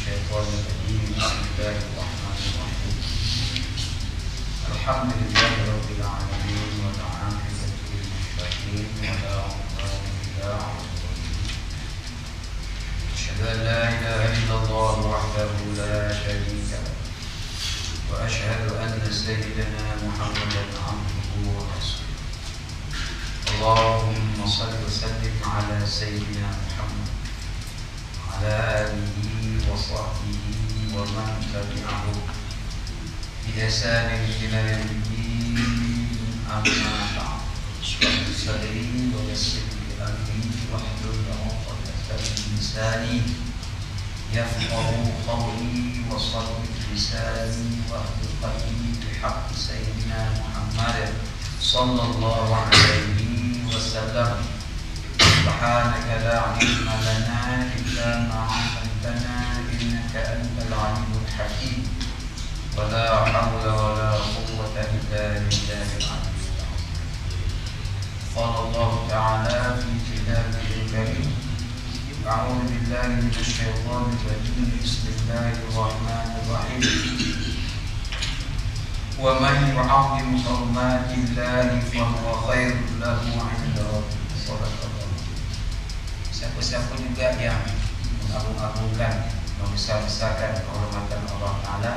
الشيطان الرجيم. بسم الله الرحمن الرحيم. الحمد لله رب العالمين والعاقبة للمتقين ولا عدوان إلا على الظالمين. أشهد أن لا إله إلا الله وحده لا شريك له وأشهد أن سيدنا محمدا عبده ورسوله. اللهم صل وسلم على سيدنا محمد وعلى آله وصحبه ومن تبعه بإحسان إلى يوم الدين. أما بعد، اشرح لي صدري ويسر لي أمري واحلل عقدة من لساني يفقهوا قولي وصدق لساني واهد قلبي بحق سيدنا محمد صلى الله عليه وسلم. سبحانك لا علم لنا إلا ما علمتنا إنك أنت العليم الحكيم ولا حول ولا قوة إلا بالله العلي العظيم. قال الله تعالى في كتابه الكريم: أعوذ بالله من الشيطان الرجيم. بسم الله الرحمن الرحيم. ومن يعظم حرمات الله فهو خير له عند ربه. صدق الله. Siapa-siapa juga yang mengagung-agungkan, membesar-besarkan kehormatan Allah Ta'ala,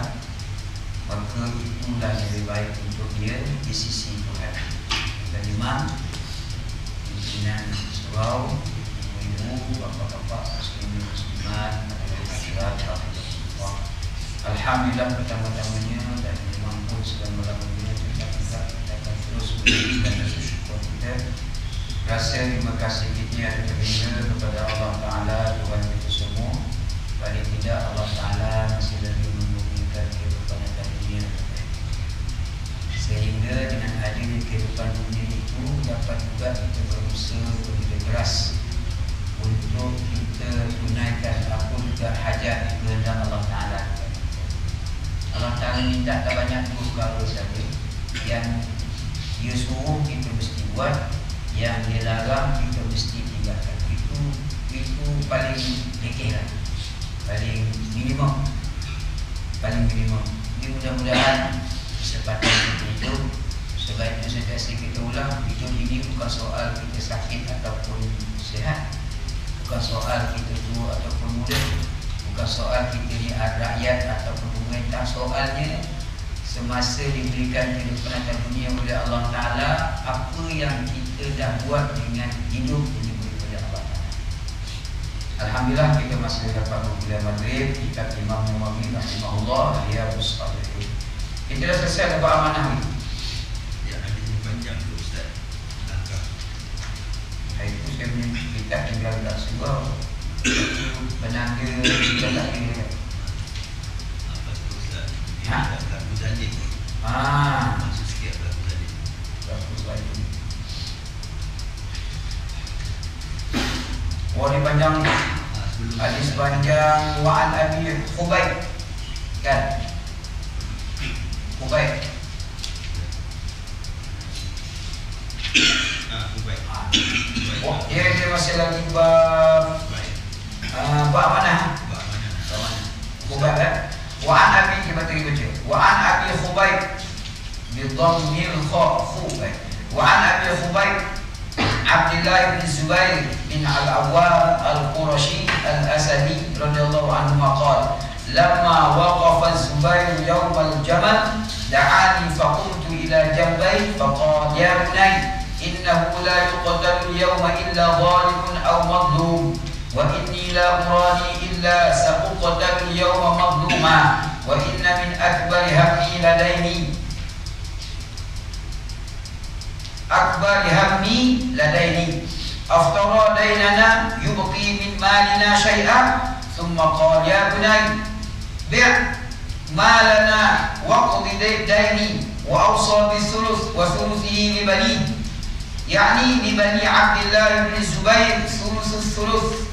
maka itulah yang lebih baik untuk dia di sisi Tuhan. Dan imam, pimpinan surau, ibu, bapak-bapak, muslimin, muslimat, alhamdulillah pertama-tamanya, dan memang pun selama-lamanya kita akan terus memberikan rasa syukur kita, rasa terima kasih kita yang terhingga kepada Allah Ta'ala, Tuhan kita semua. Paling tidak Allah Ta'ala masih lagi memberikan kehidupan dunia, sehingga dengan adanya kehidupan dunia itu dapat juga kita berusaha begitu keras untuk kita tunaikan apa juga hajat kehendak Allah Ta'ala. Allah Ta'ala minta tak banyak dua perkara saja. Yang dia suruh kita mesti buat, yang dia larang kita mesti tinggalkan. Itu paling lekeh lah, paling minimum. Jadi mudah-mudahan kesempatan kita hidup, sebaiknya sentiasa kita ulang, hidup ini bukan soal kita sakit ataupun sihat, bukan soal kita tua ataupun muda, bukan soal kita ni rakyat ataupun pemerintah. Soalnya semasa diberikan kehidupan atas dunia oleh Allah Ta'ala, apa yang kita dah buat dengan hidup ini oleh Allah Ta'ala. Alhamdulillah kita masih dapat memulai maghrib. Kitab Imam Nawawi rahimahullah, Riyadhus Shalihin. Kita dah selesai dapat amanah ni. Ya, hadis ini panjang tu Ustaz. Langkah. Itu saya punya kitab tinggal tak sebuah. Penanda kita tak kira. Apa tu Ustaz? Ha? Lagu Zalid. Maksud sikit lagu Zalid. Lagu Zalid. Wali panjang ni. Hadis panjang. Wa'an Abi Khubayb. Kan? Khubayb. Khubayb. Oh, dia masih lagi bab mana? Khubayb kan? Wa'an Abi, kita baca. Wa'an Abi Khubayb bidhammil kha, Khubayb. Wa'an Abi Khubayb Abdullah bin Zubair bin Al-Awwam Al-Qurashi Al-Asadi radhiyallahu anhu qala: lamma waqafa Zubair yawm al-jamal da'ani faqumtu ila jambai faqala ya bunay innahu la yuqtalu al-yawma illa zalimun aw madlum wa inni la urani illa saquqtalu al-yawma madluma wa inna min akbari hammi ladaini aftara daynana yubqi min malina shay'an thumma qala ya bunay bi' malana waqdi dayni wa awsa bis-sulus wa thuluthihi li bani, yani li bani Abdullah bin Zubair sulus.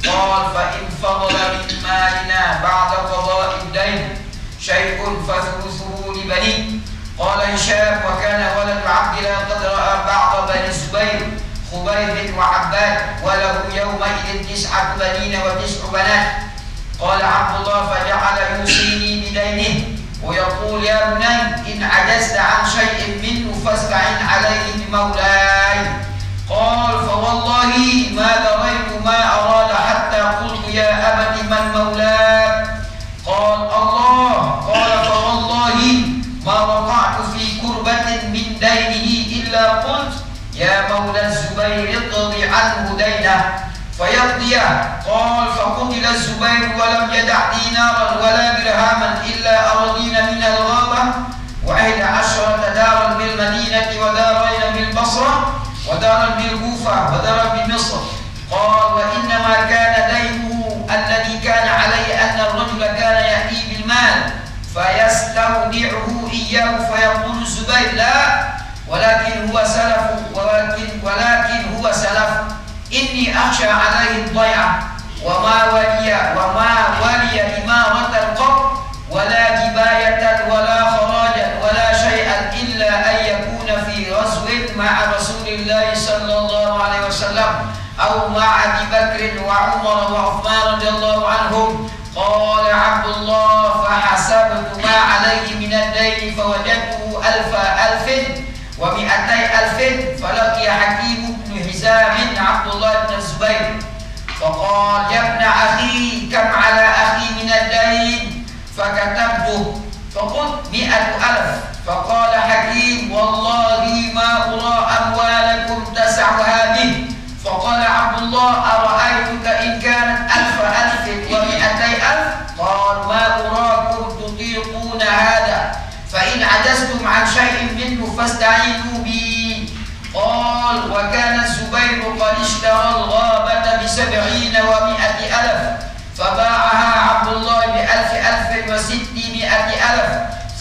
Qala fa in fadala min malina ba'da qada'i ad-dayn shay'un fa thuluthuhu li bani. Qala Hisham wa kana walad Abdillah qad ra'a ba'da bani Zubair Khubayb wa Abbad wa lahu yawma idin 9 banina wa 9 banat. Qala Abdullah faja'ala فيوصيني بدينه ويقول يا بني إن عجزت عن شيء منه فاستعن عليه بمولاي. قال فوالله ما دريت ما أراد حتى قلت يا أبت من مولاك؟ قال الله. قال فوالله ما وقعت في كربة من دينه إلا قلت يا مولى الزبير اقض عنه دينه فيقضيه. قال فقتل الزبير ولم يدع دينارا ولا درهما إلا أراضين من الغابة و11 دارا بالمدينة ودارين بالبصرة ودارا بالكوفة ودارا بمصر. قال وإنما كان دينه الذي كان عليه أن الرجل كان يأتي بالمال فيستودعه إياه فيقول الزبير لا ولكن هو سلف ولكن هو سلف إني أخشى عليه الضيعة وما ولي إمارة قط ولا جباية ولا خراجا ولا شيئا إلا أن يكون في غزو مع رسول الله صلى الله عليه وسلم أو مع أبي بكر وعمر وعثمان رضي الله عنهم. قال عبد الله فحسبت ما عليه من الدين فوجدته 1,200 فلقي حكيم بن حزام عبد الله بن الزبير فقال يا ابن أخي كم على أخي من الدين؟ فكتبته فقلت 100,000. فقال حكيم والله ما أرى أموالكم تسع هذه. فقال عبد الله أرأيتك إن كانت 1,000 و200,000؟ قال ما أراكم تطيقون هذا فإن عجزتم عن شيء منه فاستعينوا بي. قال وكان الزبير قد اشترى الغابة ب70 و100,000 فباعها عبد الله ب1,600,000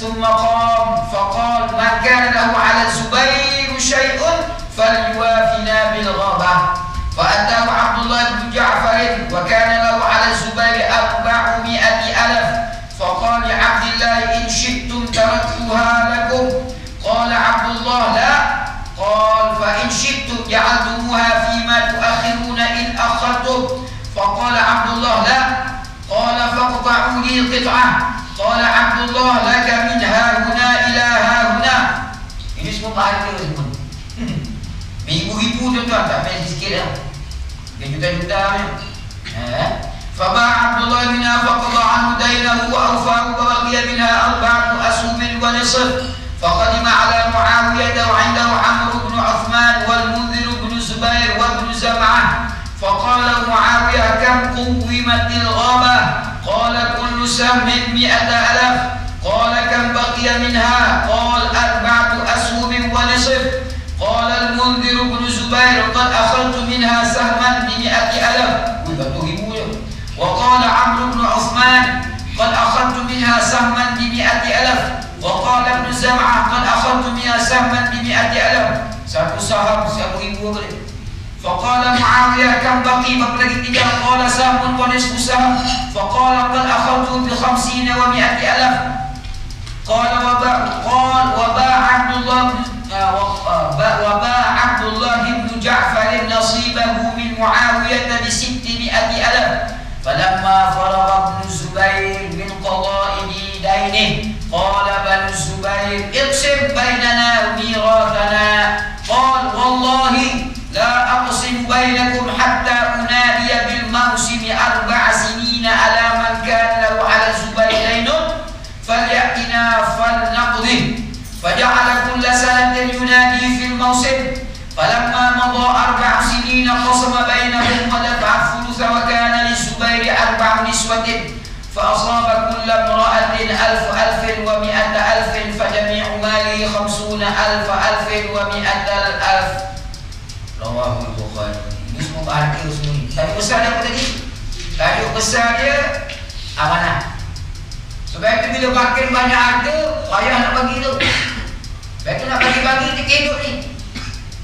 ثم قام فقال من كان له على الزبير شيء فليوافنا بالغابة. فأتاه عبد الله بن جعفر وكان له على الزبير 400,000 فقال لعبد الله إن شئتم تركتها لكم. قال عبد الله لا. قال فإن شئتم جعلتموها فيما تؤخرون إن أخرتم. فقال عبد الله لا. قال فاقطعوا لي قطعة. قال عبد الله لك من ها هنا إلى ها هنا. Ini semua pahala semua. Ribu-ribu tuan-tuan tak main sikit dah. Juta-juta ni. فباع عبد الله منها فقضى عنه دينه وأوفاه وبقي منها 4 أسهم ونصف. فقدم على معاوية وعنده عمرو بن عثمان والمنذر بن زبير وابن زمعة. فقال معاوية كم قومت الغابة؟ قال كل سهم 100,000. قال كم بقي منها؟ قال 4 أسهم ونصف. قال المنذر بن زبير قد أخذت منها سهما ب100,000. وقال عمرو بن عثمان قد أخذت منها سهما ب100,000. وقال ابن زمعة قد أخذت منها سهما ب100,000. Satu saham 1,000 boleh. فقال معاوية كم بقي lagi 3. قال سهم ونصف سهم. فقال قد أخذت ب50 و100,000. قال وباع عبد الله بن جعفر نصيبه من معاوية ب600,000. فلما فرغ ابن الزبير من قضاء دينه قال بنو الزبير اقسم بيننا ميراثنا. قال والله لا أقسم بينكم حتى أنادي بالموسم 4 سنين على من كان له على الزبير دين فليأتنا فلنقضه. فجعل كل سنة ينادي في الموسم. فلما مضى 4 سنين قسم بينهم ودفع الثلث وكان للزبير 4 نسوة فأصاب كل امرأة 1,000 و100,000 فجميع ماله 50,000 و100,000. Rawahul Bukhari. Ini semua bahagia semua ni. Tajuk besar dia apa tadi? Tajuk besar dia amanah. Sebab itu bila makin banyak harta, payah nak bagi tu. Sebab itu nak bagi-bagi dia hidup ni.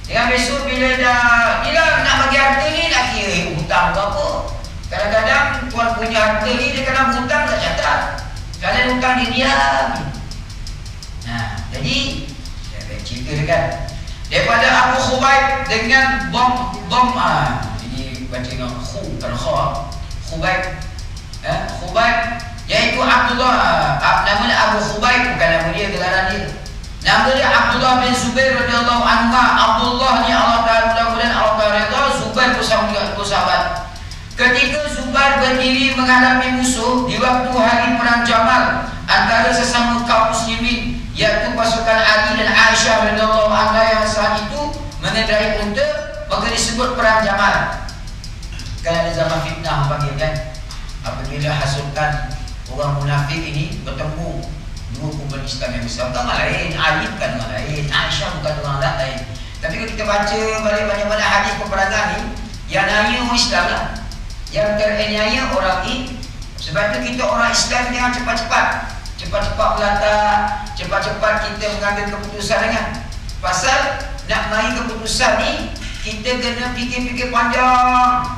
Jangan besok bila dah gila nak bagi harta ni nak kira hutang ke apa. Kadang-kadang tuan punya harta ni dia kena hutang tak catat. Kalau hutang dia diam. Nah, jadi saya cerita dekat daripada Abu Khubayb dengan bom ini baca dengan khu bukan kha. Khubayb Khubayb iaitu Abdullah Nama dia Abdullah bin Zubair radhiyallahu anhu. Abdullah ni Allah Taala mudah-mudahan Allah Taala redha. Zubair bersama juga sahabat. Ketika Zubair berdiri menghadapi musuh di waktu hari perang Jamal antara sesama kaum muslimin, iaitu pasukan Ali dan Aisyah radhiyallahu anha yang saat itu mengendarai unta, maka disebut perang Jamal. Kan ada zaman fitnah panggil kan, apabila hasutan orang munafik ini bertemu dua kumpulan Islam yang besar, bukan lain, Ali bukan lain, Aisyah bukan orang lain. Tapi kalau kita baca balik banyak-banyak hadis peperangan ni, yang nanya orang Islam lah, yang teraniaya orang ini. Sebab tu kita orang Islam jangan cepat-cepat melata, cepat-cepat kita mengambil keputusan dengan. Pasal nak mari keputusan ni, kita kena fikir-fikir panjang.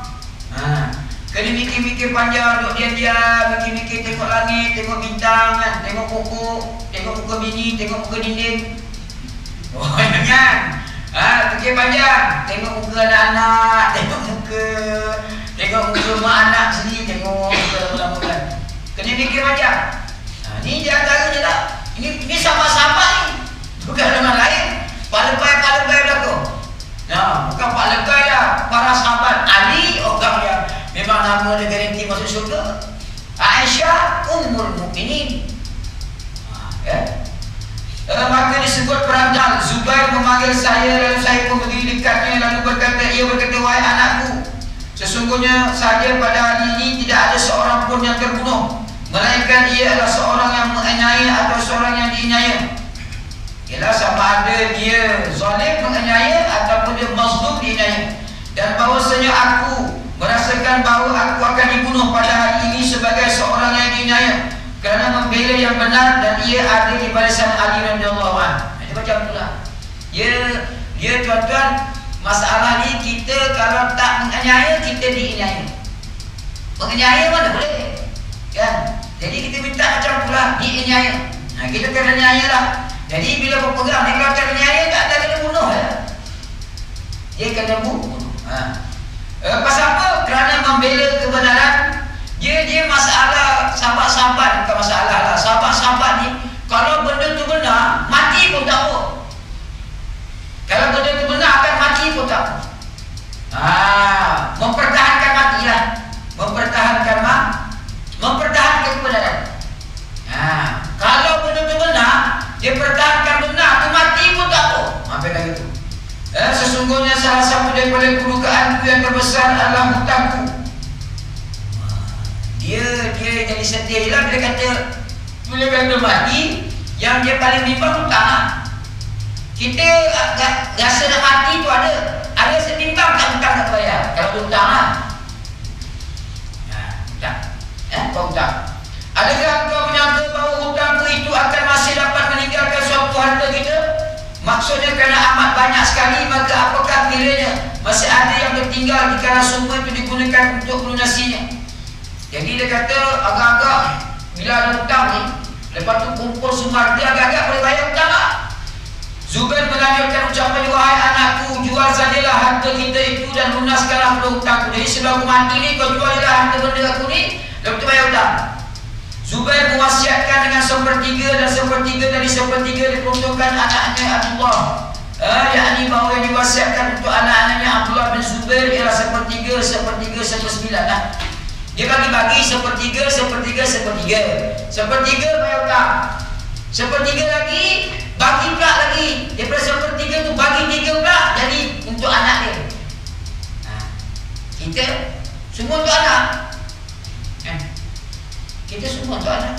Kena mikir-mikir panjang, duduk diam-diam, mikir-mikir, tengok langit, tengok bintang, tengok pokok, tengok muka bini, tengok muka dinding. Oh, jangan. Fikir panjang, tengok muka anak-anak, tengok muka mak anak sendiri, tengok muka lama-lama. Kena fikir panjang. Ni dia antaranya tak. Ini sahabat-sahabat ni, bukan orang lain. Pak lebay belakang. Bukan Pak lebay dah, para sahabat. Ali orang yang memang nama dia garanti masuk syurga. Aisyah Ummul Mukminin. Maka disebut perang Jamal. Zubair memanggil saya, lalu saya pun berdiri dekatnya, lalu ia berkata, wahai anakku, sesungguhnya saja pada hari ini tidak ada seorang pun yang terbunuh, melainkan ia adalah seorang yang menganiaya atau seorang yang dianiaya. Ialah sama ada dia zalim menganiaya ataupun dia mazlum dianiaya. Dan bahawasanya aku merasakan bahawa aku akan dibunuh pada hari ini sebagai seorang yang dianiaya kerana membela yang benar, dan ia ada di barisan Ali radhiyallahu anhu. Dia macam itulah. Dia tuan-tuan, masalah ni kita kalau tak menganiaya, kita dianiaya. Menganiaya mana boleh? Kan? Jadi kita minta macam itulah, dianiaya. Kita kena aniaya lah. Jadi bila berpegang, dia kalau teraniaya, tak ada kena bunuh lah. Dia kena bunuh. Pasal apa? Kerana membela kebenaran. Dia masalah sahabat-sahabat, bukan masalah lah. Sahabat-sahabat ni, kalau benda tu benar, mati pun tak apa. Kalau benda tu benar, akan mati pun tak apa. Mempertahankan mati lah. Mempertahankan kebenaran. Kalau benda tu benar, dia pertahankan benar, tu mati pun tak apa. Apa kata itu? Sesungguhnya salah satu daripada kedudukanku yang terbesar adalah hutangku. Dia jadi sedih lah bila kata mati, yang dia paling bimbang hutang lah. Kita rasa nak mati tu ada setimbang tak hutang tak bayar. Kalau hutang lah, hutang. Kau hutang. Adakah kau menyangka bahawa hutangku itu akan masih dapat meninggalkan suatu harta kita? Maksudnya kerana amat banyak sekali, maka apakah kiranya masih ada yang tertinggal jika semua itu digunakan untuk melunasinya? Jadi dia kata agak-agak bila ada hutang ni, lepas tu kumpul sumber dia, agak-agak boleh bayar hutang lah. Zubair melanjutkan ucapan, wahai anakku, jual sajalah harta kita itu dan lunaskanlah hutangku. Jadi sebelum aku mati ni, kau jual je harta benda aku ni, lepas tu bayar hutang. Zubair mewasiatkan dengan sepertiga dan sepertiga dari sepertiga diperuntukkan anaknya Abdullah. Yakni bahawa yang diwasiatkan untuk anak-anaknya Abdullah bin Zubair ialah sepertiga, sepersembilan lah. Dia bagi-bagi sepertiga bayar hutang, sepertiga lagi bagi pula lagi, daripada sepertiga tu bagi tiga pula jadi untuk anak dia. Kita semua untuk anak. Kita semua untuk anak.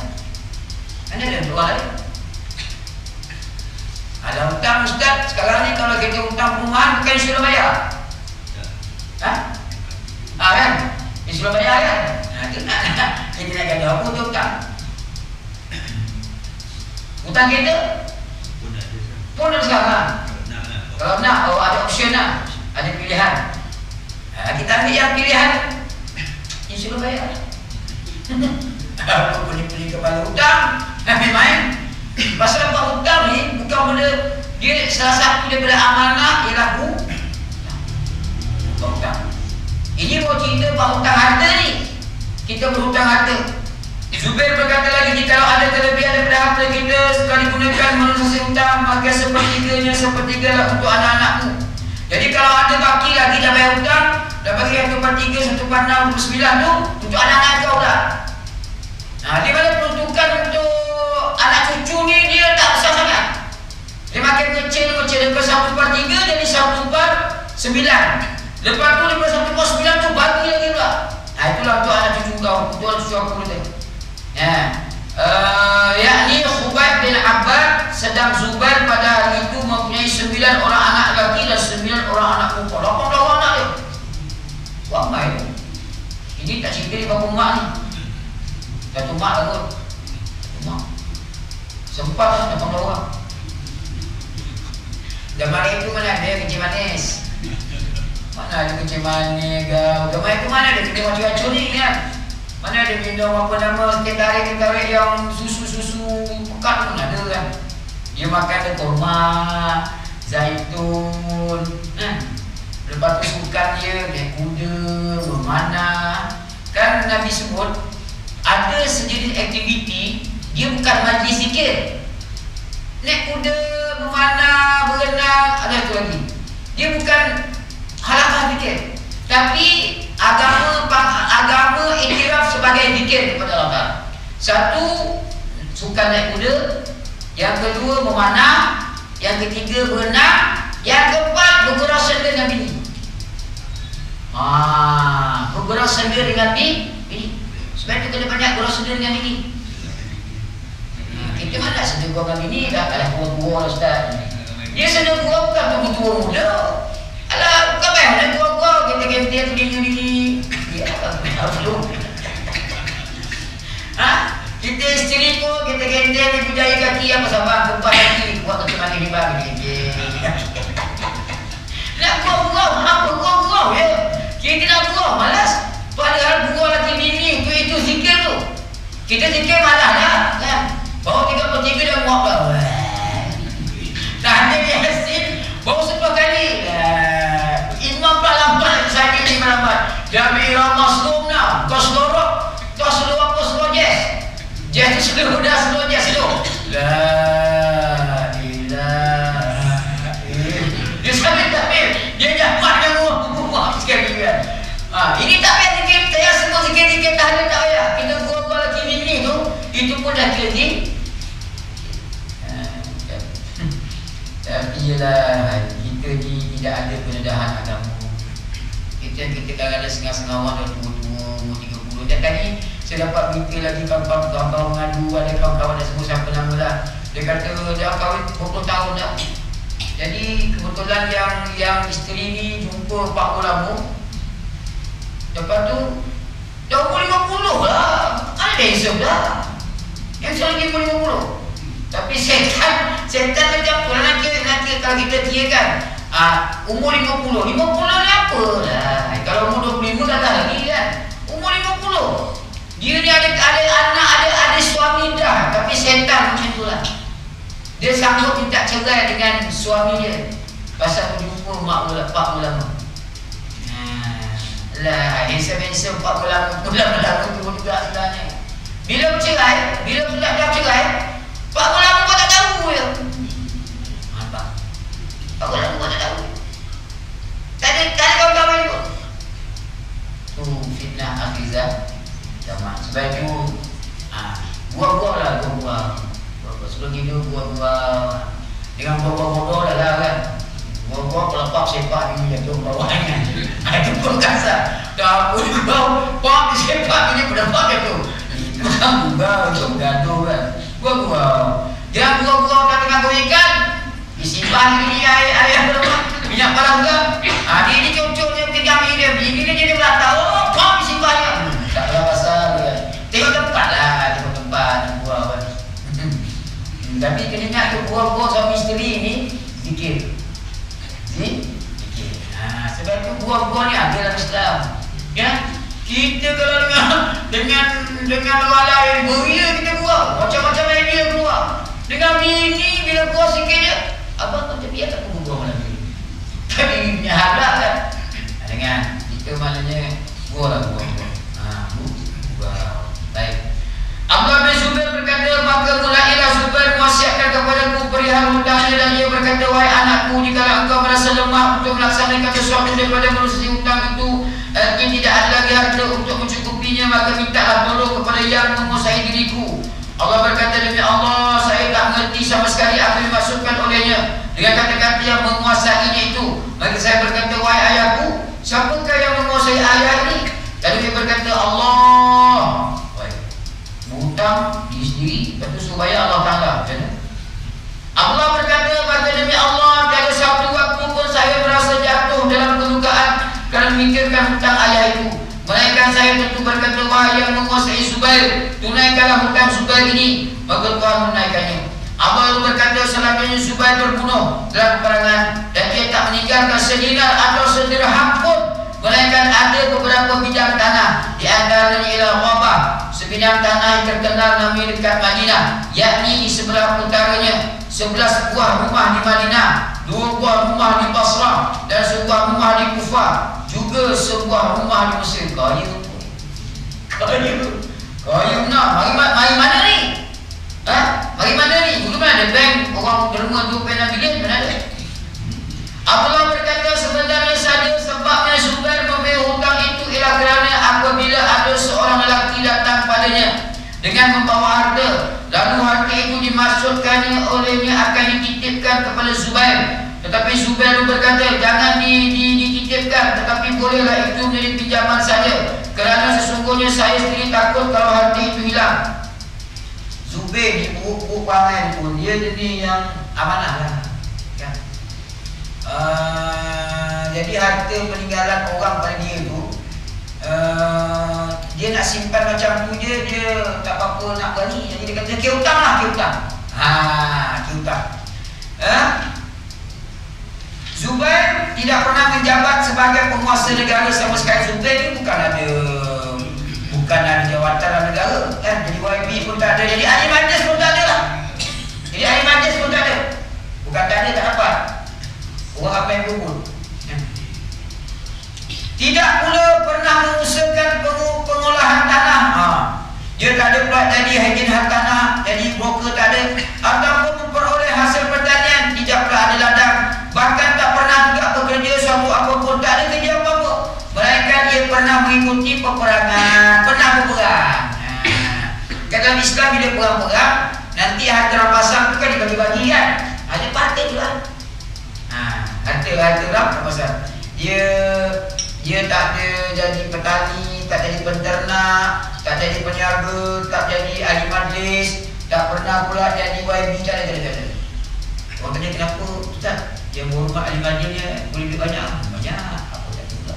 Mana ada untuk orang lain? Ada hutang ustaz, sekarang ni kalau kita hutang perumahan bukan suruh bayar. Kan? Suruh bayar kan? Kita nak kata apa tu hutang? Hutang kita pun ada sekarang. Kalau nak, ada option lah, ada pilihan. Kita ambil yang pilihan yang suruh bayar. Apa beli kepala hutang, main. Pasal apa hutang ni bukan benda, dia salah satu daripada amanah ialah hutang. Ini baru cerita bahawa hutang harta ni. Kita berhutang harta. Zubair berkata lagi, kalau ada kelebihan daripada harta kita setelah digunakan melunasi hutang, bahagian sepertiganya, sepertiga untuk anak-anakmu. Jadi kalau ada baki lagi dah bayar hutang, dah bagi 1/3, 1/6, 1/9 tu untuk anak-anak kau dah. Nah, di mana peruntukan untuk anak cucu ni dia tak besar sangat. Dia makin kecil daripada 1/3 jadi 1/9. Lepas tu daripada 1/9 tu bagi lagi pula. Nah, itulah untuk anak cucu kau, untuk anak cucu aku tu. Ya. Yakni Khubayb bin Abbad sedang Zubair pada hari itu mempunyai 9 orang anak lelaki dan 9 orang anak perempuan. 8 orang anak dia. Ramai tu. Ini tak cerita di bapa mak ni. Satu mak lah kot. Satu mak. Sempat lah 8 orang. Dan malam itu mana ada kencing manis? Mana ada kencing manis kau? Gamai itu mana ada kencing macam-macam ni kan? Mana ada minum apa nama teh-tarik yang susu-susu pekat pun ada kan. Dia makan ada kurma, zaitun, lepas tu sukan dia naik kuda, memanah. Kan Nabi sebut ada sejenis aktiviti dia bukan majlis zikir. Naik kuda, memanah, berenang, ada tu lagi. Dia bukan halaqah zikir. Tapi agama iktiraf sebagai zikir kepada Allah Ta'ala. Satu, suka naik kuda. Yang kedua, memanah. Yang ketiga, berenang. Yang keempat, bergurau senda dengan bini. Bergurau senda dengan bini. Sebab itu kena banyak gurau senda dengan bini. Kita mana senda gurau dengan bini? Dah kalah tua-tua lah Ustaz. Dia senda gurau bukan tua-tua muda. Alah, bukan baik mana gurau-gurau. Kita ganti tu diri. Ya, apa belum? Kita isteri pun kita ganti ni budaya kaki apa sabar tempat kaki buat kaki mandi di bagi ganti. Nak gurau-gurau, apa gurau-gurau ya? Kita nak gurau malas. Padahal gurau laki bini itu zikir tu. Kita zikir malah dah kan. Baru 3/3 dah muak dah. Dah ada di Yasin baru 10 kali. Imam lambat saja ni lambat. Jami Ramaslum nak. Kau selorok. Kau selorok apa selorok jazz. Jazz tu selorok dah selorok jazz tu. La ilaha illallah. Dia sambil takbir. Dia nyaman dengan rumah sekali kan. Ini tak payah zikir. Saya semua zikir-zikir tahlil tak payah. Kita gua lagi bini tu. Itu pun dah kira. Tapi ialah kita ni tidak ada pendedahan agama. Kita kan ada setengah-setengah orang dah tua-tua, umur 30. Dan tadi saya dapat berita lagi kawan-kawan mengadu, ada kawan-kawan dah sebut siapa nama lah. Dia kata dia kahwin 20 tahun dah. Jadi kebetulan yang isteri ni jumpa Pak Ulama. Lepas tu dah umur 50 lah. Ada dah hisap dah. Yang saya lagi umur 50. Tapi setan macam apa nanti kalau kita tiakan umur 50 ni apa lah. Kalau umur 25 dah lagi kan. Umur 50 dia ni ada anak, ada suami dah. Tapi setan macam tu lah. Dia sanggup minta cerai dengan suami dia pasal berjumpa Pak Ulama. Lah handsome Pak Ulama tu juga sebenarnya. Bila sudah dah cerai, Pak Ulama pun tak tahu ya. Pak Ulama pun tak tahu. Tak ada kawan-kawan pun. Tu fitnah akhizah zaman. Sebab itu buah-buah lah buah-buah. Sebelum hidup buah-buah. Dengan buah-buah bodoh dah lah kan. Buah-buah pelepak sepak ini yang tu bawahnya. Itu pun kasar. Dah pun bau pak sepak ini pada pak itu. Itu kan buah untuk gaduh kan. Buah-buah. Dia buah-buah kat tengah ikan. Disimpan di air minyak parang ke. Dia ni cocoknya pegang bini dia jadi merata. Oh, kau disimpan. Tak ada pasal dia. Tengok tempat lah, buah kan. Tapi kena ingat tu buah-buah suami isteri ni zikir. Zikir. Sebab tu buah-buah ni ada dalam Islam. Ya. Kita kalau dengan orang lain beria kita buat macam-macam idea keluar. Dengan bini bila buat sikit je, abang tu biar tak buat lagi. Tapi punya halak kan. Dengan kita maknanya buat. Baik. Abdullah bin Zubair berkata, maka mulailah Zubair mewasiatkan kepadaku perihal hutangnya dan wahai anakku, jika engkau merasa lemah untuk melaksanakan sesuatu daripada melunasi hutang itu, artinya tidak ada lagi harta untuk mencukupinya, maka mintalah tolong kepada yang menguasai diriku. Allah berkata, demi Allah, saya tak mengerti sama sekali apa yang dimaksudkan olehnya dengan kata-kata yang menguasainya itu. Maka saya berkata, wahai ayahku, siapakah yang menguasai ayah ini? Lalu dia berkata, Allah. Berhutang diri sendiri, lepas tu supaya Allah Ta'ala. Allah berkata, maka demi Allah, tiada satu waktu pun saya merasa jatuh dalam kedukaan kerana memikirkan hutang ayah itu. Melainkan saya tentu berkata, wahai yang menguasai Zubair, tunaikanlah hutang Zubair ini. Maka Tuhan menunaikannya. Allah lalu berkata, selanjutnya Zubair terbunuh dalam peperangan, dan dia tak meninggalkan sedinar atau sedirham pun, melainkan ada beberapa bidang tanah, di antaranya ialah Rabah, sebidang tanah yang terkenal namanya dekat Madinah, yakni di sebelah utaranya 11 buah rumah di Madinah, 2 buah rumah di Basrah, dan sebuah rumah di Kufah, juga sebuah rumah di Mesir. Kaya benar. Mari mana ni? Mari mana ni? Dulu mana ada bank orang derma 2.6 bilion, mana ada? Abdullah berkata, sebenarnya saja sebabnya Zubair membayar hutang itu ialah kerana apabila ada seorang lelaki datang padanya dengan membawa harta, lalu harta itu dimaksudkannya olehnya akan dititipkan kepada Zubair. Tetapi Zubair berkata, jangan dititipkan, tetapi bolehlah itu menjadi pinjaman saja, kerana sesungguhnya saya sendiri takut kalau harta itu hilang. Zubair ni buruk perangai pun, dia jenis yang amanah lah. Jadi harta peninggalan orang pada dia tu, dia nak simpan macam tu je, dia tak apa-apa nak berani. Jadi dia kata, kira hutang lah, kira hutang. Kira hutang. Zubair tidak pernah menjabat sebagai penguasa negara sama sekali. Zubair ni bukan ada jawatan dalam negara, kan? Jadi YB pun tak ada, jadi ahli majlis pun tak ada lah. Jadi ahli majlis pun tak ada. Bukan tak ada, tak dapat. Orang apa yang berhubung. Tidak pula pernah mengusahakan pengolahan tanah. Dia tak ada pula jadi agen hartanah, jadi broker tak ada, ataupun memperoleh hasil pertanian. Tidak pula ada ladang, bahkan tak pernah juga bekerja suatu apapun, tak ada kerja apa-apa. Melainkan dia pernah mengikuti peperangan, pernah berperang. Dalam Islam bila perang-perang, nanti harta rampasan tu kan dibagi-bagi kan. Ada partai tu lah. Harta rampasan. Dia tak ada jadi petani, tak jadi penternak, tak jadi peniaga, tak jadi ahli majlis, tak pernah pula jadi YB, tak ada. Orang tanya kenapa Ustaz, yang berhormat ahli majlisnya boleh duit banyak? Banyak. Apa tak tahu pula.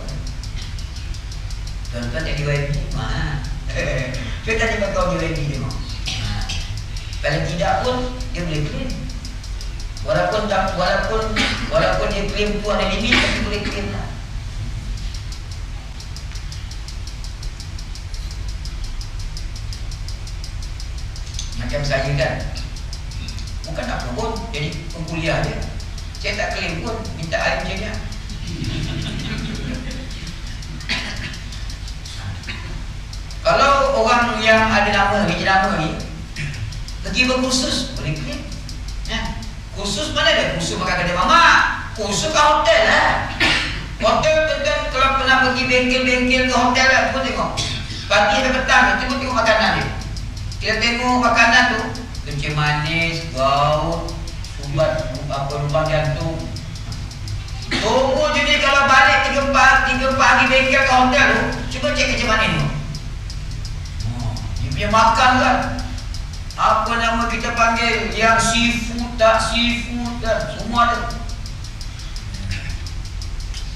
Tuan-tuan jadi YB, dia tanya kat kau jadi YB tengok. Kalau tidak pun dia boleh claim. Walaupun dia claim tu ada limit, tapi boleh claim lah. Macam saya kan, bukan nak pun jadi pengkuliah dia. Saya tak claim pun, minta air macam ni. Kalau orang yang ada nama ni pergi berkursus, boleh claim. Kursus mana ada? Kursus makan kedai mamak, kursus kat hotel lah. Hotel kan, kalau pernah pergi bengkel-bengkel ke hotel lah, pun tengok pagi sampai petang, tengok makanan dia. Kita tengok makanan tu, kencing manis, gaut, ubat lubang jantung. Tunggu je ni kalau balik 3 pagi bengkel ke hotel tu, cuba cek kencing manis tu. Dia punya makan kan, apa nama kita panggil, yang seafood tak, semua ada.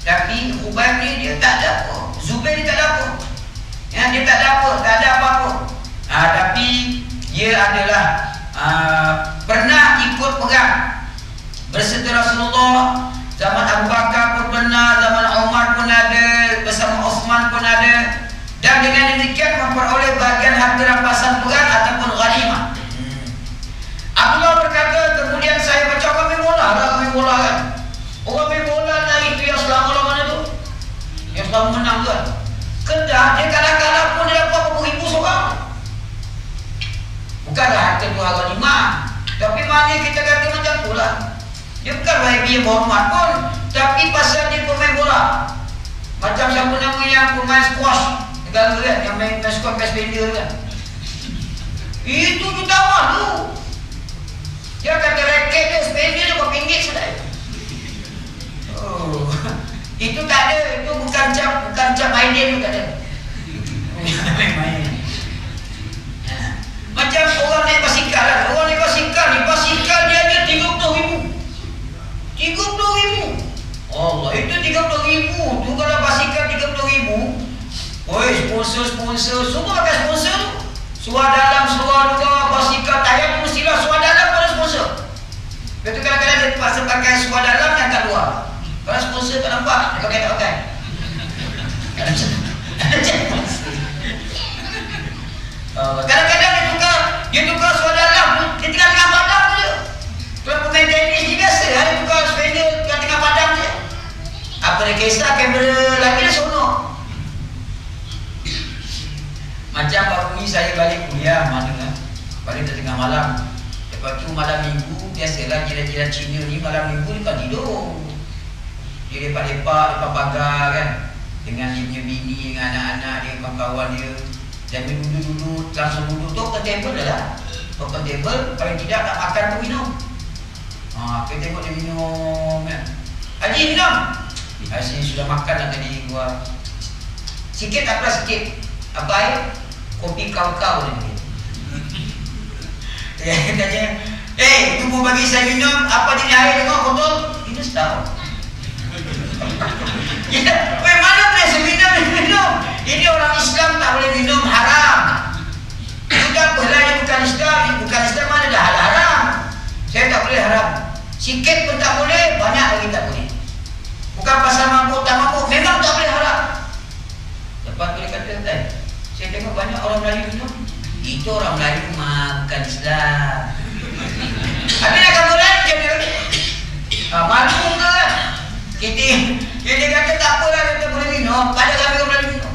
Tapi Khubayb ni dia tak ada apa. Zubair ni tak ada apa. Dia tak ada apa, tak ada apa-apa. Tapi dia adalah pernah ikut perang berserta Rasulullah. Zaman Abu Bakar pun pernah, zaman Umar pun ada, bersama Osman pun ada. Dan dengan demikian memperoleh bagian harta rampasan perang ataupun ghanimah. Abdullah berkata, kemudian saya baca kami bola kan. Orang main bola dari itu yang selama mana tu, yang selalu menang tu kan. Kedah dia kalah-kalah pun dia dapat berapa ribu seorang. Bukanlah harta tu harga lima, tapi mana kita kata macam tu lah. Dia bukan YB yang berhormat pun, tapi pasal dia pemain bola. Macam siapa nama yang pemain squash negara kan, yang main squash best bender kan. Itu jutawan tu. Dia kata raket dia spender dia berapa ringgit sudah. Oh, itu tak ada, itu bukan cap main tu tak ada. Main. Macam orang naik basikal lah. Orang naik basikal ni, basikal dia aja 30,000. 30,000. Allah, itu 30,000 tu kalau basikal 30,000. Oi, sponsor semua pakai sponsor tu. Suar dalam, suar luar, basikal tayar tu mestilah suar dalam pada sponsor. Lepas tu kadang-kadang dia terpaksa pakai suar dalam dan kat luar. Kalau sponsor tak nampak, dia pakai tak pakai. Kadang-kadang dia tukar suara dalam, dia tengah padam je. Kalau pemain tenis ni biasa, dia tukar spender yang tengah padam je. Apa dia kisah kamera lagi dia sonok. Macam baru ni saya balik kuliah mana kan, balik tengah malam. Lepas tu malam minggu, biasalah jiran-jiran Cina ni malam minggu dia tak tidur. Dia lepak-lepak pagar kan, dengan dia punya bini, dengan anak-anak dia, kawan-kawan dia. Dan dia duduk-duduk, langsung duduk tu open table dah lah. Open table, paling tidak tak makan tu minum. Kita tengok dia minum kan. Haji minum. Haji sudah makan dah tadi gua. Sikit tak apa sikit. Apa air? Kopi kau-kau dia. Dia tanya, tunggu bagi saya minum. Apa jenis air tengok botol? Ini setahun. Mana boleh saya minum? Ini orang Islam tak boleh minum, haram. Sudah apalah, dia bukan Islam mana dah haram. Saya tak boleh haram. Sikit pun tak boleh, banyak lagi tak boleh. Bukan pasal mabuk tak mabuk, memang tak boleh haram. Lepas tu dia kata, saya tengok banyak orang Melayu minum. Itu orang Melayu bukan Islam. Habis nak kamu lain macam ni. Malu ke kan? Dia kata tak apalah, kita boleh minum. Pada kami orang Melayu minum.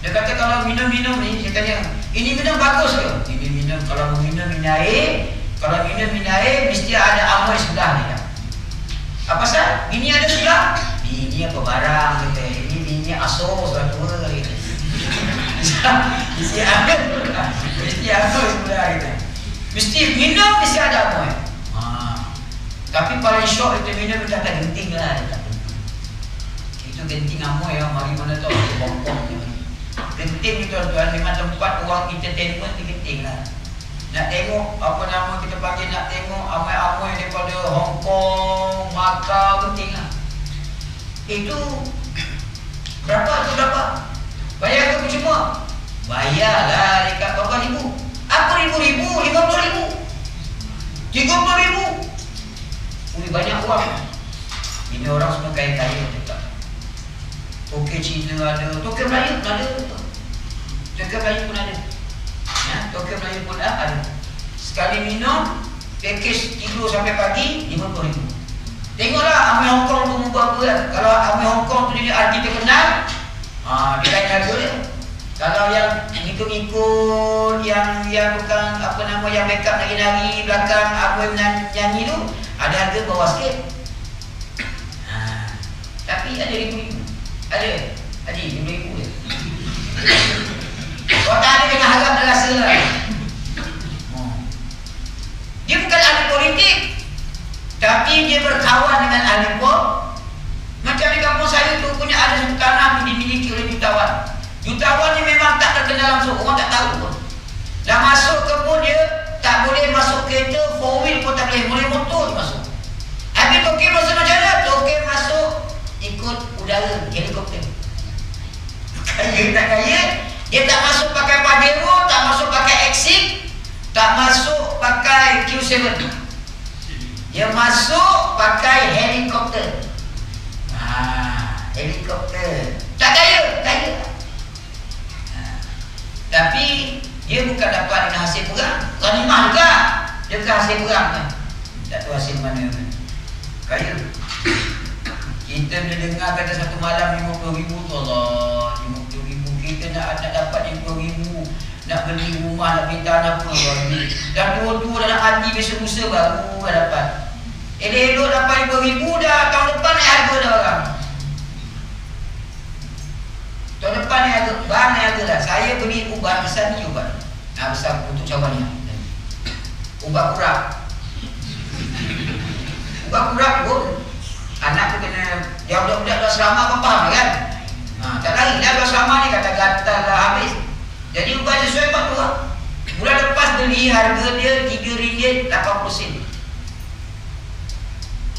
Dia kata kalau minum-minum ni, saya tanya, ini minum bagus ke? Ini minum, kalau minum air, kalau minum air, mesti ada amoy sebelah ni. Apa sah? Bini ada sebelah? Bini apa barang kita? Ini bini asuh sudah tua kita. Mesti ada sebelah kita. Mesti minum, mesti ada amoy. Tapi paling syok itu minum dia tak genting lah. Itu genting amoy ya, mari mana tahu bongkong ni. Genting ni tuan-tuan, memang tempat orang entertainment ni genting lah. Nak tengok apa nama kita panggil, nak tengok amoy-amoy daripada Hong Kong, Macau, genting lah. Itu berapa? Bayar ke percuma? Bayarlah dekat berapa ribu? Apa ribu-ribu? 50,000? 30,000? Banyak uang. Ini orang semua kaya-kaya juga. Tokek Cina ada, tokek Melayu pun ada. Tokek Melayu pun ada. Ya, tokek Melayu pun ada. Sekali minum, package tidur sampai pagi 50,000. Tengoklah Amir Hong Kong tu muka apa kan. Kalau Amir Hong Kong tu dia arti terkenal, dia lain harga dia. Kalau yang ikut-ikut yang bukan apa nama, yang make up nari-nari belakang Amir nyanyi tu, ada harga bawah sikit. Tapi ada ribu-ribu. Ada. Haji, ribu-ribu je. Kalau tak ada kena harap dah rasa lah. Dia bukan ahli politik, tapi dia berkawan dengan ahli pop. Macam di kampung saya tu punya ada satu tanah dimiliki oleh jutawan. Jutawan ni memang tak terkenal langsung, orang tak tahu pun. Dah masuk kebun dia, tak boleh masuk kereta, 4 wheel pun tak boleh motor masuk. Habis Tokek masuk macam mana? Tokek masuk ikut udara, helikopter. Kaya tak kaya, dia tak masuk pakai Pajero, tak masuk pakai Exit, tak masuk pakai Q7. Dia masuk pakai helikopter. Helikopter. Tak kaya. Tapi dia bukan dapat dengan hasil perang. Ghanimah juga. Dia bukan hasil perang kan. Tak tahu hasil mana kan. Kaya. Kita bila dengar kata satu malam 50,000 tu, Allah, 50,000. Kita nak dapat 50,000, nak beli rumah, nak beli tanah pun Allah. Dah tua-tua dah nak mati, besok lusa baru dah dapat. Elok dapat 5,000 dah, tahun depan naik harga dah orang. Tahun depan naik harga, bahan naik harga dah. Saya beli ubat besar ni ubat. Besar untuk cawan ni. Ubat kurap. Ubat kurap pun anak tu kena dia budak-budak dah selama apa faham kan? Tak lari dah dah selama ni kata gatal dah habis. Jadi ubat sesuai pak tu lah. Bulan lepas beli harga dia RM3.80.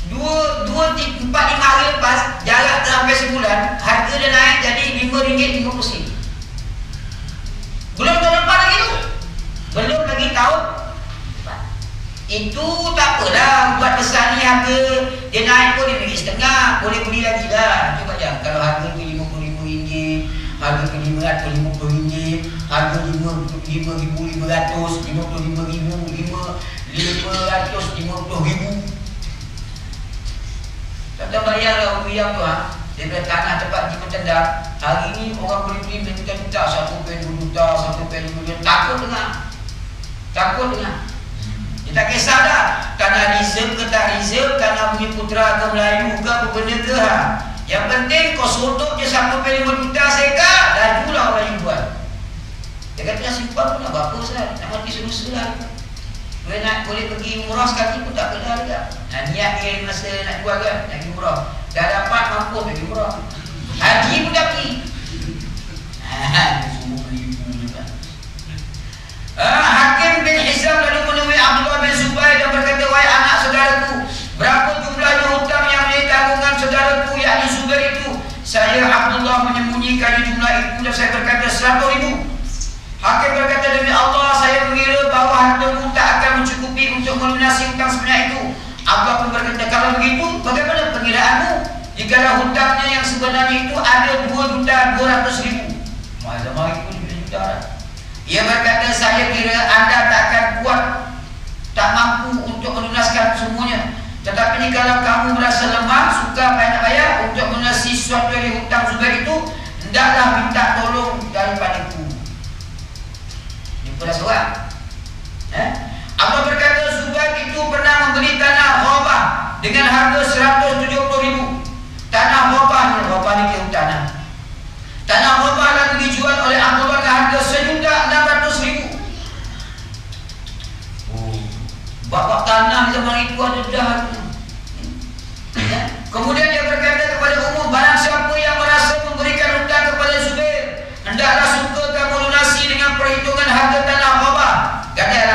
4-5 hari lepas, jarak sampai sebulan, harga dia naik jadi RM5.50. Belum tahun depan lagi tu. Belum lagi tahun. Itu tak apalah, ubat besar ni harga dia naik pun RM1.50, boleh beli lagi lah. Cuba je, kalau harga tu RM55, harga tu RM550, harga RM5,500, RM55,000, RM550,000. Tentang bayar lah rupiah tu dia bilang tanah tempat pergi bertendang. Hari ni orang boleh beli berjuta-juta, 1.2 juta, 1.5 juta. Takut dengar. Dia tak kisah dah tanah reserve ke tak reserve, tanah Bumi Putra ke Melayu ke apa benda ke Yang penting kau sodok je 1.5 juta sekat, lajulah orang yang buat. Dia kata nak simpan pun nak berapa sah, nak mati selusa lah. Boleh pergi umrah sekali pun tak kena juga. Niat dia masa nak jual kan, nak pergi umrah. Dah dapat mampu pergi umrah. Haji pun dah pergi. Semua penipu juga. Hakim bin Hizam lalu menemui Abdullah bin Zubair dan berkata, wahai anak saudaraku, berapa jumlahnya hutang yang menjadi tanggungan saudaraku yakni Zubair itu? Saya Abdullah menyembunyikan jumlah itu dan saya berkata 100,000. Hakim berkata, demi Allah saya mengira bahawa hartamu tak akan mencukupi untuk melunasi hutang sebanyak itu. Abdullah pun berkata, kalau begitu bagaimana pengiraanmu? Jikalau hutangnya yang sebenarnya itu ada 2.200.000. Zaman itu 2 juta. Ia berkata, saya kira anda tak akan kuat, tak mampu untuk melunaskan semuanya. Tetapi kalau kamu merasa lemah, suka bayar untuk melunasi sesuatu dari hutang Zubair itu, hendaklah minta tolong daripadaku. Pada seorang Allah berkata, Zubair itu pernah membeli tanah Ghabah dengan harga 170,000. Tanah Ghabah ni kira tanah Ghabah lalu dijual oleh Abdullah dengan harga 1.600.000. Bapak tanah zaman itu ada dah. Kemudian dia berkata kepada umum, barang siapa yang merasa memberikan hutang kepada Zubair, hendaklah suka kamu lunasi dengan perhitungan harga tanah Ghabah. Gadai.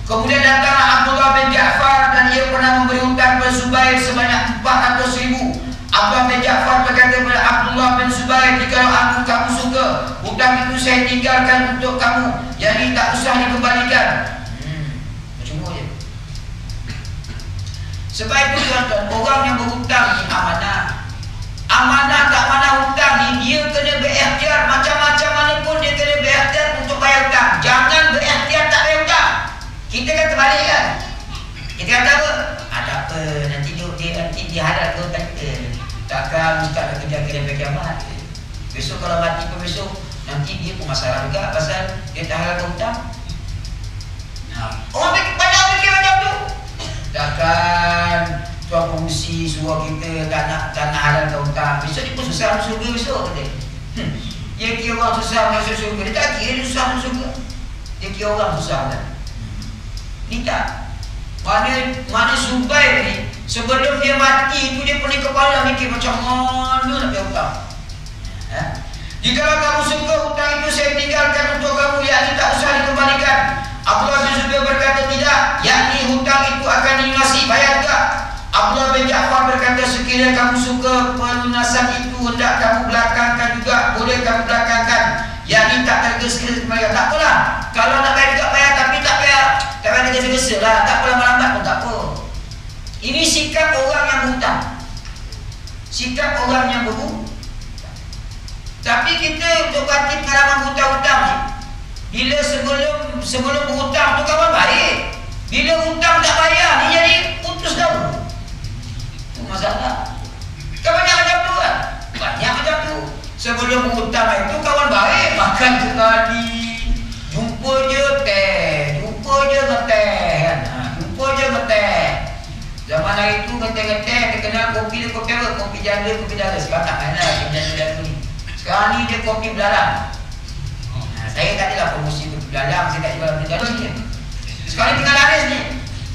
Kemudian datanglah Abdullah bin Ja'far dan ia pernah memberi hutang kepada Zubair sebanyak 400.000. Abdullah bin Ja'far berkata kepada Abdullah bin Zubair, jikalau kamu suka, hutang itu saya tinggalkan untuk kamu, jadi tak usah dikembalikan. Percuma je. Sebab itu tuan-tuan, orang yang berhutang ni amanah tak amanah hutang ni, dia kena berikhtiar macam-macam mana pun, dia kena berikhtiar untuk bayar hutang. Jangan berikhtiar tak bayar hutang. Kita kan terbalik kan. Kita kata apa? Tak apa, nanti dia hadap ke hutang kita. Takkan ustaz nak kerja sampai kiamat. Besok kalau mati pun besok, nanti dia pun masalah juga pasal dia tak halal ke hutang. Orang banyak fikir macam tu. Takkan tuan pengusi suruh kita tak nak halal ke hutang, besok dia pun susah masuk surga besok kata. Dia kira orang susah masuk surga. Dia tak kira dia susah masuk surga. Dia kira orang susah kan. Ni tak. Mana Zubair ni, sebelum dia mati itu dia pening kepala mikir macam mana nak bayar hutang. Jikalau kamu suka hutang itu saya tinggalkan untuk kamu, yakni tak usah dikembalikan. Abdullah bin Zubair berkata tidak, yakni hutang itu akan dilunasi, bayar tak? Abdullah bin Ja'far berkata, sekiranya kamu suka pelunasan itu hendak kamu belakangkan juga, boleh kamu belakangkan, yakni tak tergesa-gesa bayar. Tak apalah, kalau nak bayar juga bayar, tapi tak bayar tergesa-gesa lah, tak apalah, lambat pun tak apa. Ini sikap orang yang berhutang. Sikap orang yang berhutang. Tapi kita untuk parti pengalaman hutang-hutang ni, bila sebelum berhutang tu kawan baik, bila hutang tak bayar ni jadi putus dahulu. Itu masalah. Kan banyak macam tu kan? Banyak macam tu. Sebelum berhutang itu kawan baik, makan sekali, jumpa je ngeteh kan? Jumpa je ngeteh. Zaman geteh-geteh, terkenal kopi dia kopi apa? Kopi janda, kopi dara. Sekarang tak main lah kopi janda ni. Sekarang ni dia kopi belalang. Saya tak adalah promosi kopi belalang, saya tak jual kopi janda ni. Sekarang ni tengah laris ni.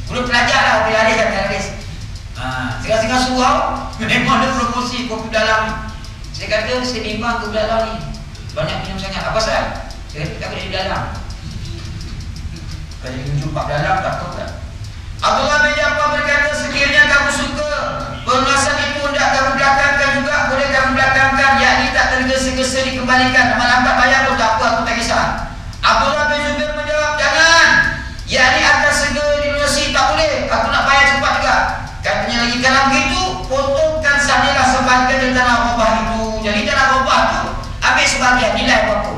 Belum belajar lah kopi laris kan, laris. Sekarang-sekarang surau, memang ada promosi kopi belalang ni. Saya kata, saya bimbang kopi belalang ni. Banyak minum sangat. Apa pasal? Saya kata tak boleh di belalang. Kalau dia jumpa belalang, tak tahu tak? Abdullah bin Ja'far berkata, sekiranya kamu suka pengawasan itu hendak kamu belakangkan juga, boleh kamu belakangkan, yakni tak tergesa-gesa dikembalikan. Lambat bayar pun tak apa, aku tak kisah. Abdullah bin Zubair menjawab, jangan, yakni akan segera dilunasi, tak boleh, aku nak bayar cepat juga. Katanya lagi, kalau begitu potongkan sajalah sebahagian dari tanah robah itu. Jadi tanah robah itu ambil sebahagian, nilai berapa?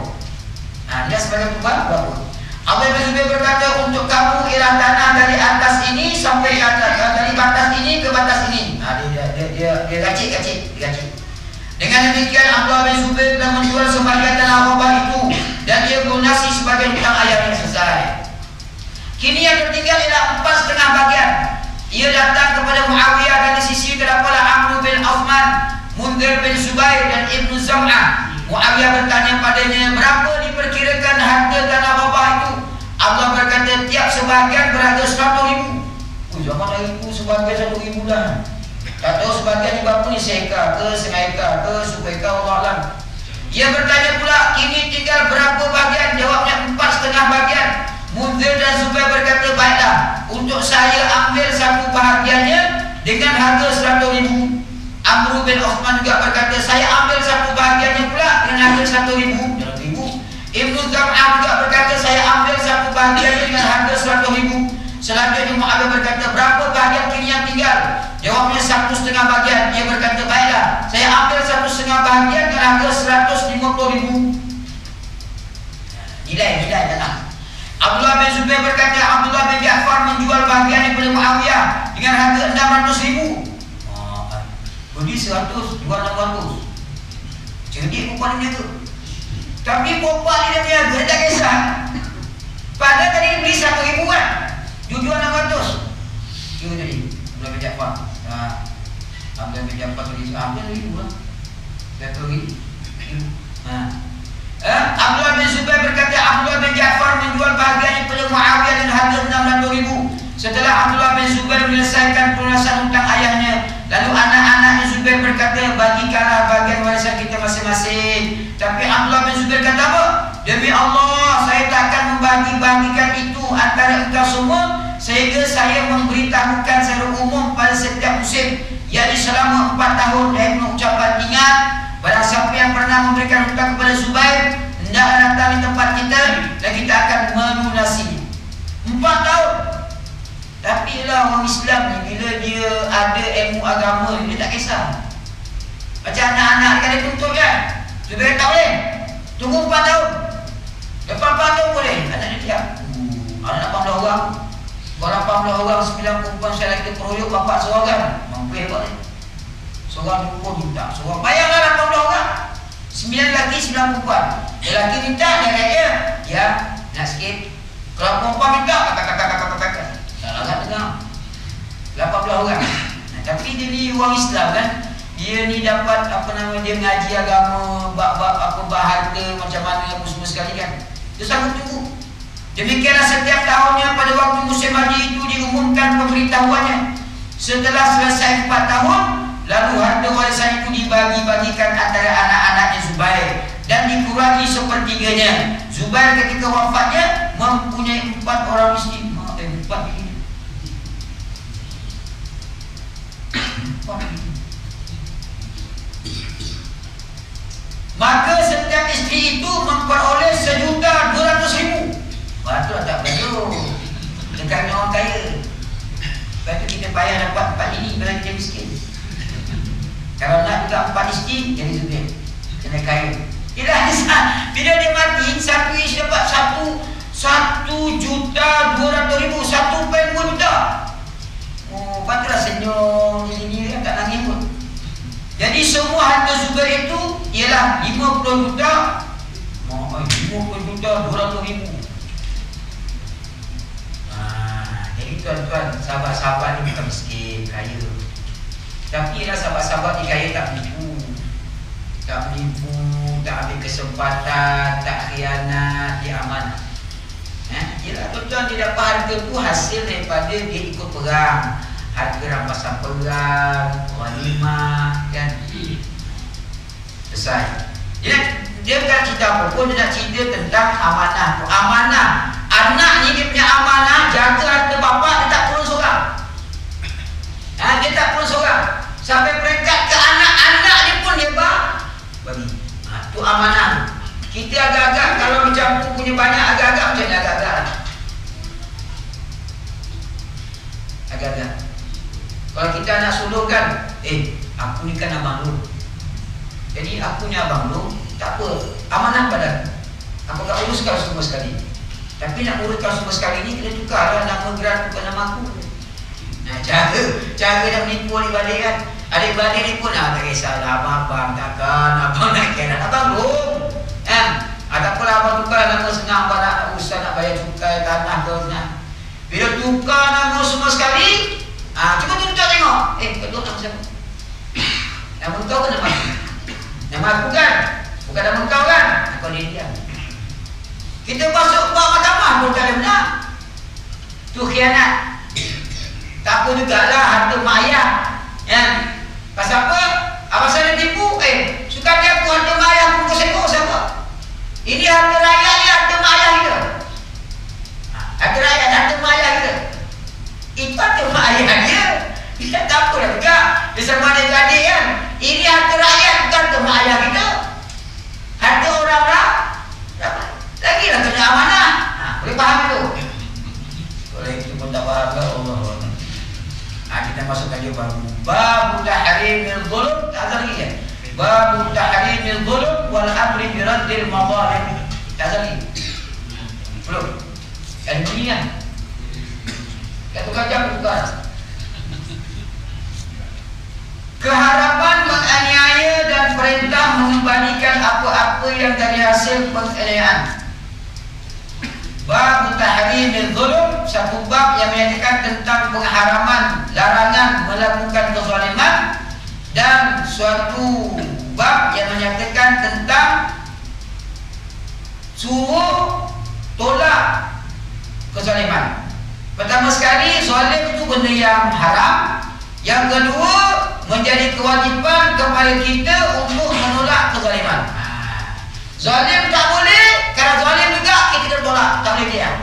Nilai sebahagian berapa? Abdullah bin Zubair berkata, untuk kamu ialah tanah dari atas ini sampai atas, dari batas ini ke batas ini. Dia gacik. Dengan demikian Abdullah bin Zubair telah menjual sebahagian tanah robah itu dan dia melunasi sebagian hutang ayah yang selesai. Kini yang tertinggal ialah 4,5 bagian. Ia datang kepada Muawiyah dan di sisi terdapat Amr bin Uthman, Munzir bin Zubair dan Ibnu Zam'ah. Muawiyah bertanya padanya, berapa diperkirakan harga tanah robah itu? Abdullah berkata, tiap sebahagian berharga 100,000. Zaman hari itu sebahagian 1,000 lah. Tak tahu sebahagian berapa ni, seekar ke, setengah ekar ke, sepekar, Allah alam. Ia bertanya pula, kini tinggal berapa bahagian? Jawabnya 4,5 bahagian. Munzir dan Zubair berkata, baiklah, untuk saya ambil satu bahagiannya dengan harga 100,000. Amr bin Uthman juga berkata, saya ambil satu bahagiannya pula dengan harga 100,000. Ibnu Zam'ah juga berkata, saya ambil satu bahagiannya dengan harga 100,000. Selanjutnya Muawiyah berkata, berapa bahagian kini yang tinggal? Jawabnya 1,5 bahagian. Dia berkata, baiklah, saya ambil 1,5 bahagian dengan harga 150,000. Nilai tanah. Abdullah bin Zubair berkata, Abdullah bin Ja'far menjual bahagiannya kepada Muawiyah dengan harga 600,000. Beli 100, jual 600. Cerdik perempuan dia tu. Tapi perempuan dia punya dia tak kisah. Padahal tadi dia beli 1,000 kan, jual 600. Cuba jadi Abdullah bin Ja'far. Abdullah bin Ja'far beli 1,000 lah. Satu lagi. Abdullah bin Zubair berkata, Abdullah bin Ja'far menjual bahagiannya kepada Muawiyah dengan harga 600,000. Setelah Abdullah bin Zubair menyelesaikan pelunasan hutang ayahnya, lalu anak-anak Zubair berkata, bagikanlah bahagian warisan kita masing-masing. Tapi Abdullah bin Zubair kata apa? Demi Allah, saya tak akan membagi-bagikan itu antara engkau semua sehingga saya memberitahukan secara umum pada setiap musim, yakni selama 4 tahun. Dan mengucapkan, ingat, barang siapa yang pernah memberikan hutang kepada Zubair, hendaklah datang di tempat kita dan kita akan melunasi. 4 tahun. Tapi lah orang Islam ni, bila dia ada ilmu agama, dia tak kisah. Macam anak-anak kan dia tuntut kan, Zubair tak boleh, tunggu 4 tahun. Lepas 4 tahun boleh. Anak dia tiap, anak 18 orang. Kalau 18 orang, 9 perempuan, saya lagi peroyok, bapak seorang kan, mampu hebat ni. Seorang 20 minta, seorang bayanglah 18 orang, 9 lelaki, 9 perempuan. Lelaki minta, dia kata, ya, nak sikit. Kalau perempuan minta, kakak. Tak agak dengar 18 orang. Tapi dia ni orang Islam kan, dia ni dapat dia mengaji agama, bab-bab harta macam mana apa semua sekali kan. Dia sanggup tunggu. Demikianlah setiap tahunnya pada waktu musim haji itu diumumkan pemberitahuannya. Setelah selesai 4 tahun, lalu harta warisan itu dibagi-bagikan antara anak-anaknya Zubair dan dikurangi sepertiganya. Zubair ketika wafatnya mempunyai 4 orang isteri. 4 ini. Maka setiap isteri itu memperoleh 1.200.000. Betul tak betul? Dekatnya orang kaya. Lepas tu kita payah dapat 4 ini kalau kita miskin. Kalau nak juga 4 isteri, jadi Zubair kena kaya. Bila dia mati, satu isteri dapat 1.200.000, 1.2 juta. Oh, patutlah senyum di sini kan, tak nangis pun. Jadi semua harta Zubair itu ialah 50 juta. 50 juta 200.000. Jadi tuan-tuan, sahabat-sahabat ni bukan miskin, kaya. Tapi lah sahabat-sahabat dikaya tak menipu, tak ambil kesempatan, tak khianat, dia amanah. Ialah tuan-tuan, dia dapat harta tu hasil daripada dia ikut perang, harga rampasan perang, walimah, kan? Selesai. Dia bukan cerita apa pun, dia nak cerita tentang amanah tu. Amanah, anak ni dia punya amanah, jaga harta bapak, dia tak turun seorang. Dia tak turun seorang. Sampai peringkat ke anak-anak dia pun dia bagi. Tu amanah. Kita agak-agak kalau macam tu punya banyak, agak-agak macam ni, agak-agak. Agak-agak. Kalau kita nak sulung kan, aku ni kan abang lu. Jadi aku ni abang lu, tak apa, amanah pada aku tak urus kau semua sekali. Tapi nak urus kau semua sekali ni, kena tukarlah nama geran bukan nama aku. Cara nak menipu adik-beradik kan. Adik-beradik ni pun tak kisahlah, abang takkan, abang nak kira abang lu. Tak apalah abang tukar nama senang, abang nak usah nak bayar cukai tanah ke senang. Bila tukar nama semua sekali, cuba tuntut tengok. Betul nama siapa? Nama kau ke nama aku? Nama aku kan? Bukan nama kau kan? Kau dia. Kita masuk buat mahkamah pun tak ada benar. Tu khianat. Tak apa jugalah harta mak ayah. Pasal apa? Abang saya tipu. Suka dia aku harta mak ayah pun kau sekor siapa? Ini harta rakyat ni, harta mak ayah kita. Harta rakyat, harta mak ayah kita. Itu harta mak ayah dia. Kita tak apalah juga. Dia sama adik-adik kan. Ini harta rakyat, bukan harta mak ayah kita. Harta orang lah. Lagilah kena amanah. Boleh faham tu? Kalau itu pun tak faham lah, Allah. Kita masukkan dia baru. Babu tahrimil zulm. Tak ada lagi kan? Babu tahrimil zulm wal amri bi raddil madhalim. Tak ada lagi. Belum. Ada bunyi kan? Kat tukar jam bukan. Keharapan menganiaya dan perintah mengembalikan apa-apa yang dari hasil penganiayaan. Bab tahrimil zulm, satu bab yang menyatakan tentang pengharaman, larangan melakukan kezaliman, dan suatu bab yang menyatakan tentang suruh tolak kezaliman. Pertama sekali, zalim itu benda yang haram. Yang kedua, menjadi kewajipan kepada kita untuk menolak kezaliman. Zalim tak boleh, kalau zalim juga kita kena tolak, tak boleh diam.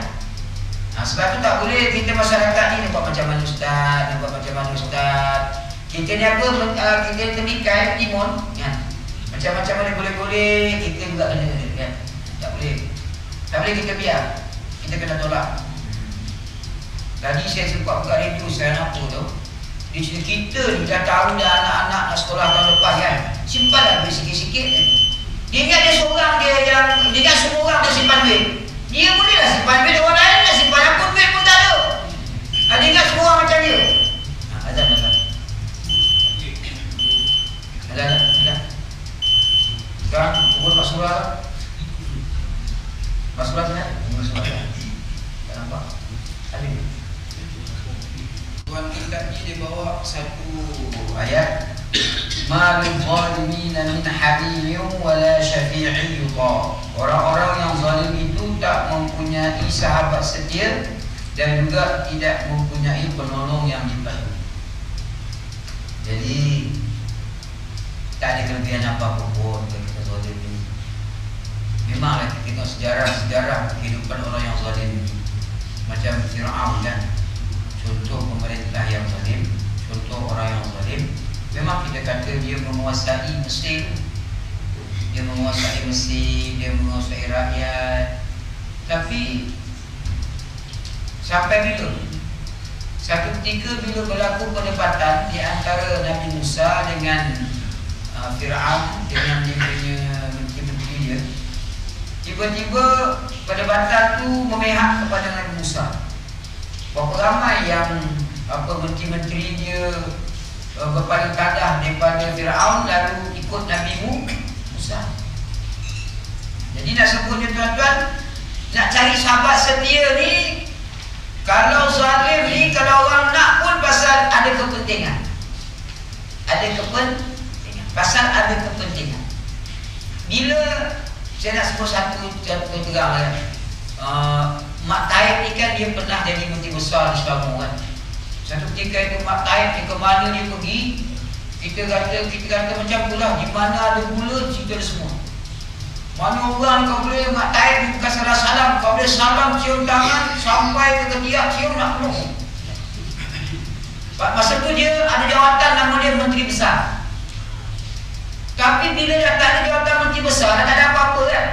Sebab tu tak boleh kita masyarakat ni buat macam mana ustaz, buat macam mana ustaz. Kita ni apa, kita temikai timun kan. Macam-macam boleh-boleh, kita juga kena kan. Tak boleh. Tak boleh kita biar. Kita kena tolak. Tadi saya sempat buka radio, saya nak apa tu. Di sini kita ni dah tahu dah anak-anak nak sekolah tahun lepas kan. Simpanlah duit sikit-sikit. Dia ingat dia seorang dia ingat semua orang dia simpan duit. Dia bolehlah simpan duit, orang lain nak simpan apa duit pun tak ada. Dia ingat semua orang macam dia. Azan. Sekarang kubur Pak Surah. Pak Surah kan? Kubur Surah. Tak nampak? Ada. Tuan kita ni dia bawa satu ayat. Ma lil-zalimina min hamim wala syafi'i yuta. Orang-orang yang zalim itu tak mempunyai sahabat setia dan juga tidak mempunyai penolong yang dibantu. Jadi tak ada kelebihan apa-apa pun kita zalim ini. Memanglah kita tengok sejarah kehidupan orang yang zalim ini. Macam Fir'aun kan. Contoh pemerintah yang zalim, contoh orang yang zalim. Memang kita kata dia menguasai Mesir. Dia menguasai Mesir, dia menguasai rakyat. Tapi sampai bila? Satu ketika bila berlaku perdebatan di antara Nabi Musa dengan Fir'aun dengan dia punya menteri-menteri dia. Tiba-tiba perdebatan tu memihak kepada Nabi Musa. Berapa ramai yang menteri-menteri dia berpaling kadah daripada Fir'aun lalu ikut Nabi Musa. Jadi nak sebutnya tuan-tuan, nak cari sahabat setia ni, kalau zalim ni, kalau orang nak pun pasal ada kepentingan. ada kepentingan. Pasal ada kepentingan. Bila saya nak sebut satu terang ya. Mak Taib ni kan dia pernah jadi menteri besar di Selangor kan. Satu ketika itu Mak Taib ni ke mana dia pergi, kita kata macam pula di mana ada gula situ ada semua. Mana orang kau boleh Mak Taib ni bukan salah salam, kau boleh salam cium tangan sampai ke ketiak cium nak penuh. Masa tu dia ada jawatan nama dia menteri besar. Tapi bila dah tak ada jawatan menteri besar, dah tak ada apa-apa kan.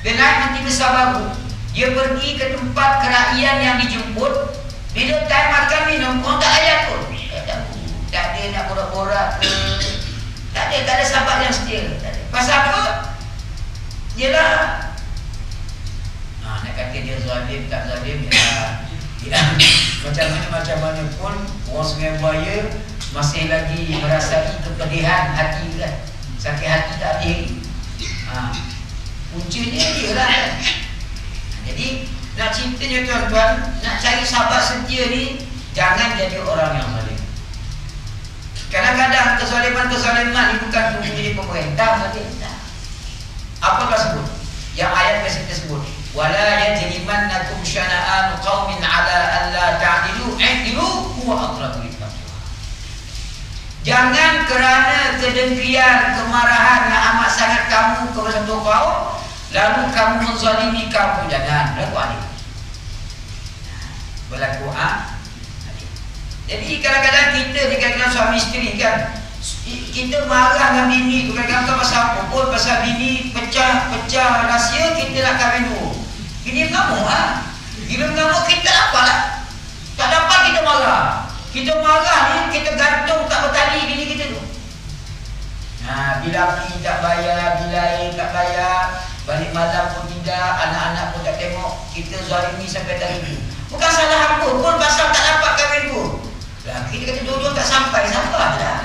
Dia naik menteri besar baru, dia pergi ke tempat kerajaan yang dijemput. Bila time makan minum, orang tak layan pun. Tak ada nak borak-borak ke. Tak ada sahabat yang setia. Pasal apa? Yelah, nak kata dia zalim tak zalim ya. Macam mana pun orang Sungai Buaya masih lagi merasai kepedihan hati kan. Sakit hati tak ada. Puncanya dia lah kan. Jadi nak ceritanya tuan-tuan, nak cari sahabat setia ni, jangan jadi orang yang zalim. Kadang-kadang kezaliman ni bukan untuk jadi pemerintah saja. Apa sebut? Yang ayat kita sebut, wala yajrimannakum syana'an qaumin ala an la ta'dilu i'dilu huwa aqrabu littaqwa. Jangan kerana kedengkian, kemarahan yang amat sangat kamu kepada satu kaum, lalu kamu menzalimi kamu. Jangan berlaku adil. Berlaku adil. Jadi kadang-kadang kita dengan suami isteri kan, kita marah dengan bini tu kadang-kadang pasal apa pun, pasal bini pecah rahsia, kita nak kahwin dulu. Bini mengamuk bila mengamuk kita apalah, tak dapat kita marah. Kita marah ni, kita gantung tak bertali bini kita tu. Bila api tak bayar, bila air tak bayar, balik malam pun tidak, anak-anak pun tak tengok, kita zalimi sampai tak itu. Bukan salah apa pun, pasal tak dapat kahwin dulu. Kita kata jodoh tak sampai, sabar dah.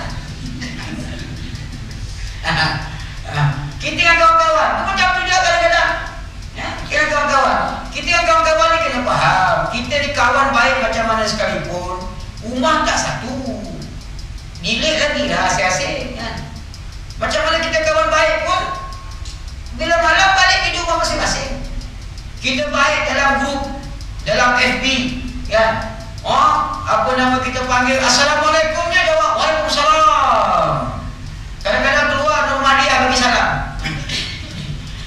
Kita dengan kawan-kawan macam tu juga kadang-kadang. Kita dengan kawan-kawan ni kena faham, kita ni kawan baik macam mana sekalipun, rumah tak satu, bilik lagi dah asing-asing kan. Macam mana kita kawan baik pun, bila malam balik ke rumah masing-masing. Kita baik dalam grup, dalam FB kan. Apa nama kita panggil, Assalamualaikumnya jawab Waalaikumsalam. Kadang-kadang keluar Nurmadiah bagi salam.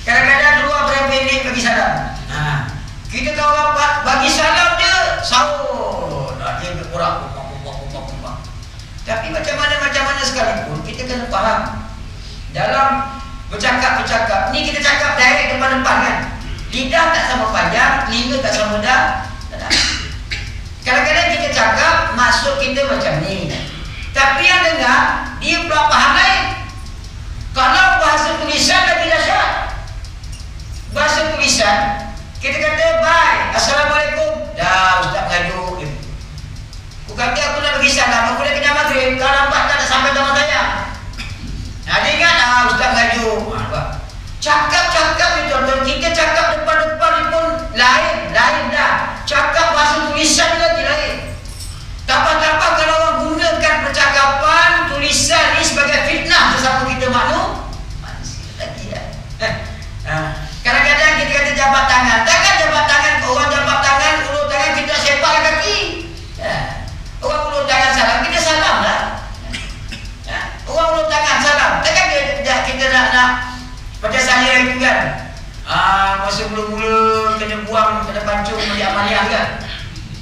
Kadang-kadang keluar berapa minit bagi salam. Kita kalau bagi salam dia sahur. Dia berkurang. Tapi macam mana sekalipun, kita kena faham. Dalam bercakap, ni kita cakap direct depan kan. Lidah tak sama panjang, telinga tak sama dah. Kadang-kadang kita cakap, maksud kita macam ni. Tapi yang dengar, dia pula faham lain. Kalau bahasa tulisan lagi dahsyat. Bahasa tulisan, kita kata bye, Assalamualaikum. Dah Ustaz mengajuk. Aku kata aku nak bagi salam, aku dah kena maghrib. Kalau lambat tak nak sampai tamat saya. Dia ingat Ustaz mengajuk. Cakap-cakap ni tuan-tuan, kita cakap depan-depan ni pun lain dah. Cakap bahasa tulisan lagi lain. Dapat-dapat kalau orang gunakan percakapan tulisan ni sebagai fitnah sesama kita manusia lagi ya. Kadang-kadang kita kata jabat tangan. Takkan jabat tangan, orang jabat tangan, ulur tangan kita sepak kaki. Orang ulur tangan salam, kita salam lah. Orang ulur tangan salam. Takkan kita nak macam saya itu kan. Masa mula-mula kena buang, kena pancung di amaliah kan.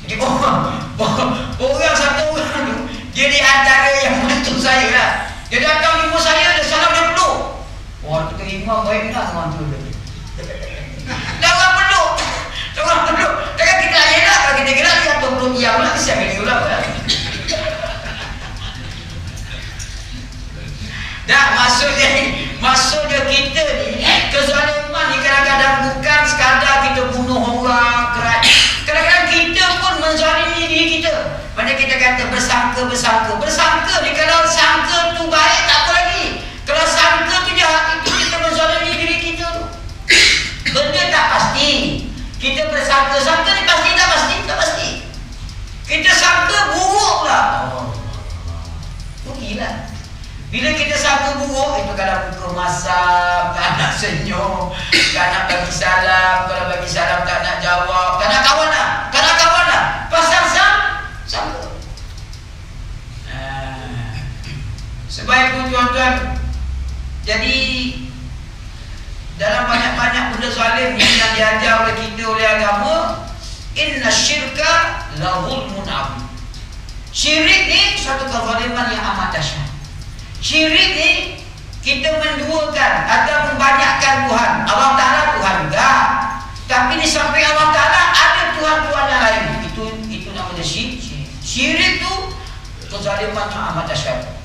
Jadi orang satu orang tu, dia di antara yang bantu saya lah. Dia datang jumpa saya, dia salam, dia peluk. Orang tu terima baik nak orang tu. Dah orang peluk. Takkan kita nak yelah, kalau kita kena dia atau peluk diam lah, kesian dia pula kan. Dah maksudnya kita ni, kezaliman ni kadang-kadang bukan sekadar kita bunuh orang, kadang-kadang kita pun menzalimi diri kita. Mana kita kata bersangka ni, kalau sangka tu baik tak apa lagi. Kalau sangka tu jahat, itu kita menzalimi diri kita tu. Benda tak pasti. Kita bersangka ni pasti tak pasti, tak pasti. Kita sangka buruk lah. Rugilah. Bila kita sangka buruk, itu kalau muka masam, tak nak senyum, tak nak bagi salam, kalau bagi salam tak nak jawab, tak nak kawan lah, tak nak kawan lah. Pasal sangka. Sebab itu tuan-tuan, jadi dalam banyak-banyak benda zalim yang diajar oleh kita oleh agama, inna syirka la zulmun azim. Syirik ni suatu kezaliman yang amat dahsyat. Syirik ni kita menduakan atau membanyakkan Tuhan. Allah Ta'ala Tuhan juga, tapi di samping Allah Ta'ala ada Tuhan-Tuhan yang lain. Itu namanya syirik. Syirik tu kezaliman yang amat dahsyat.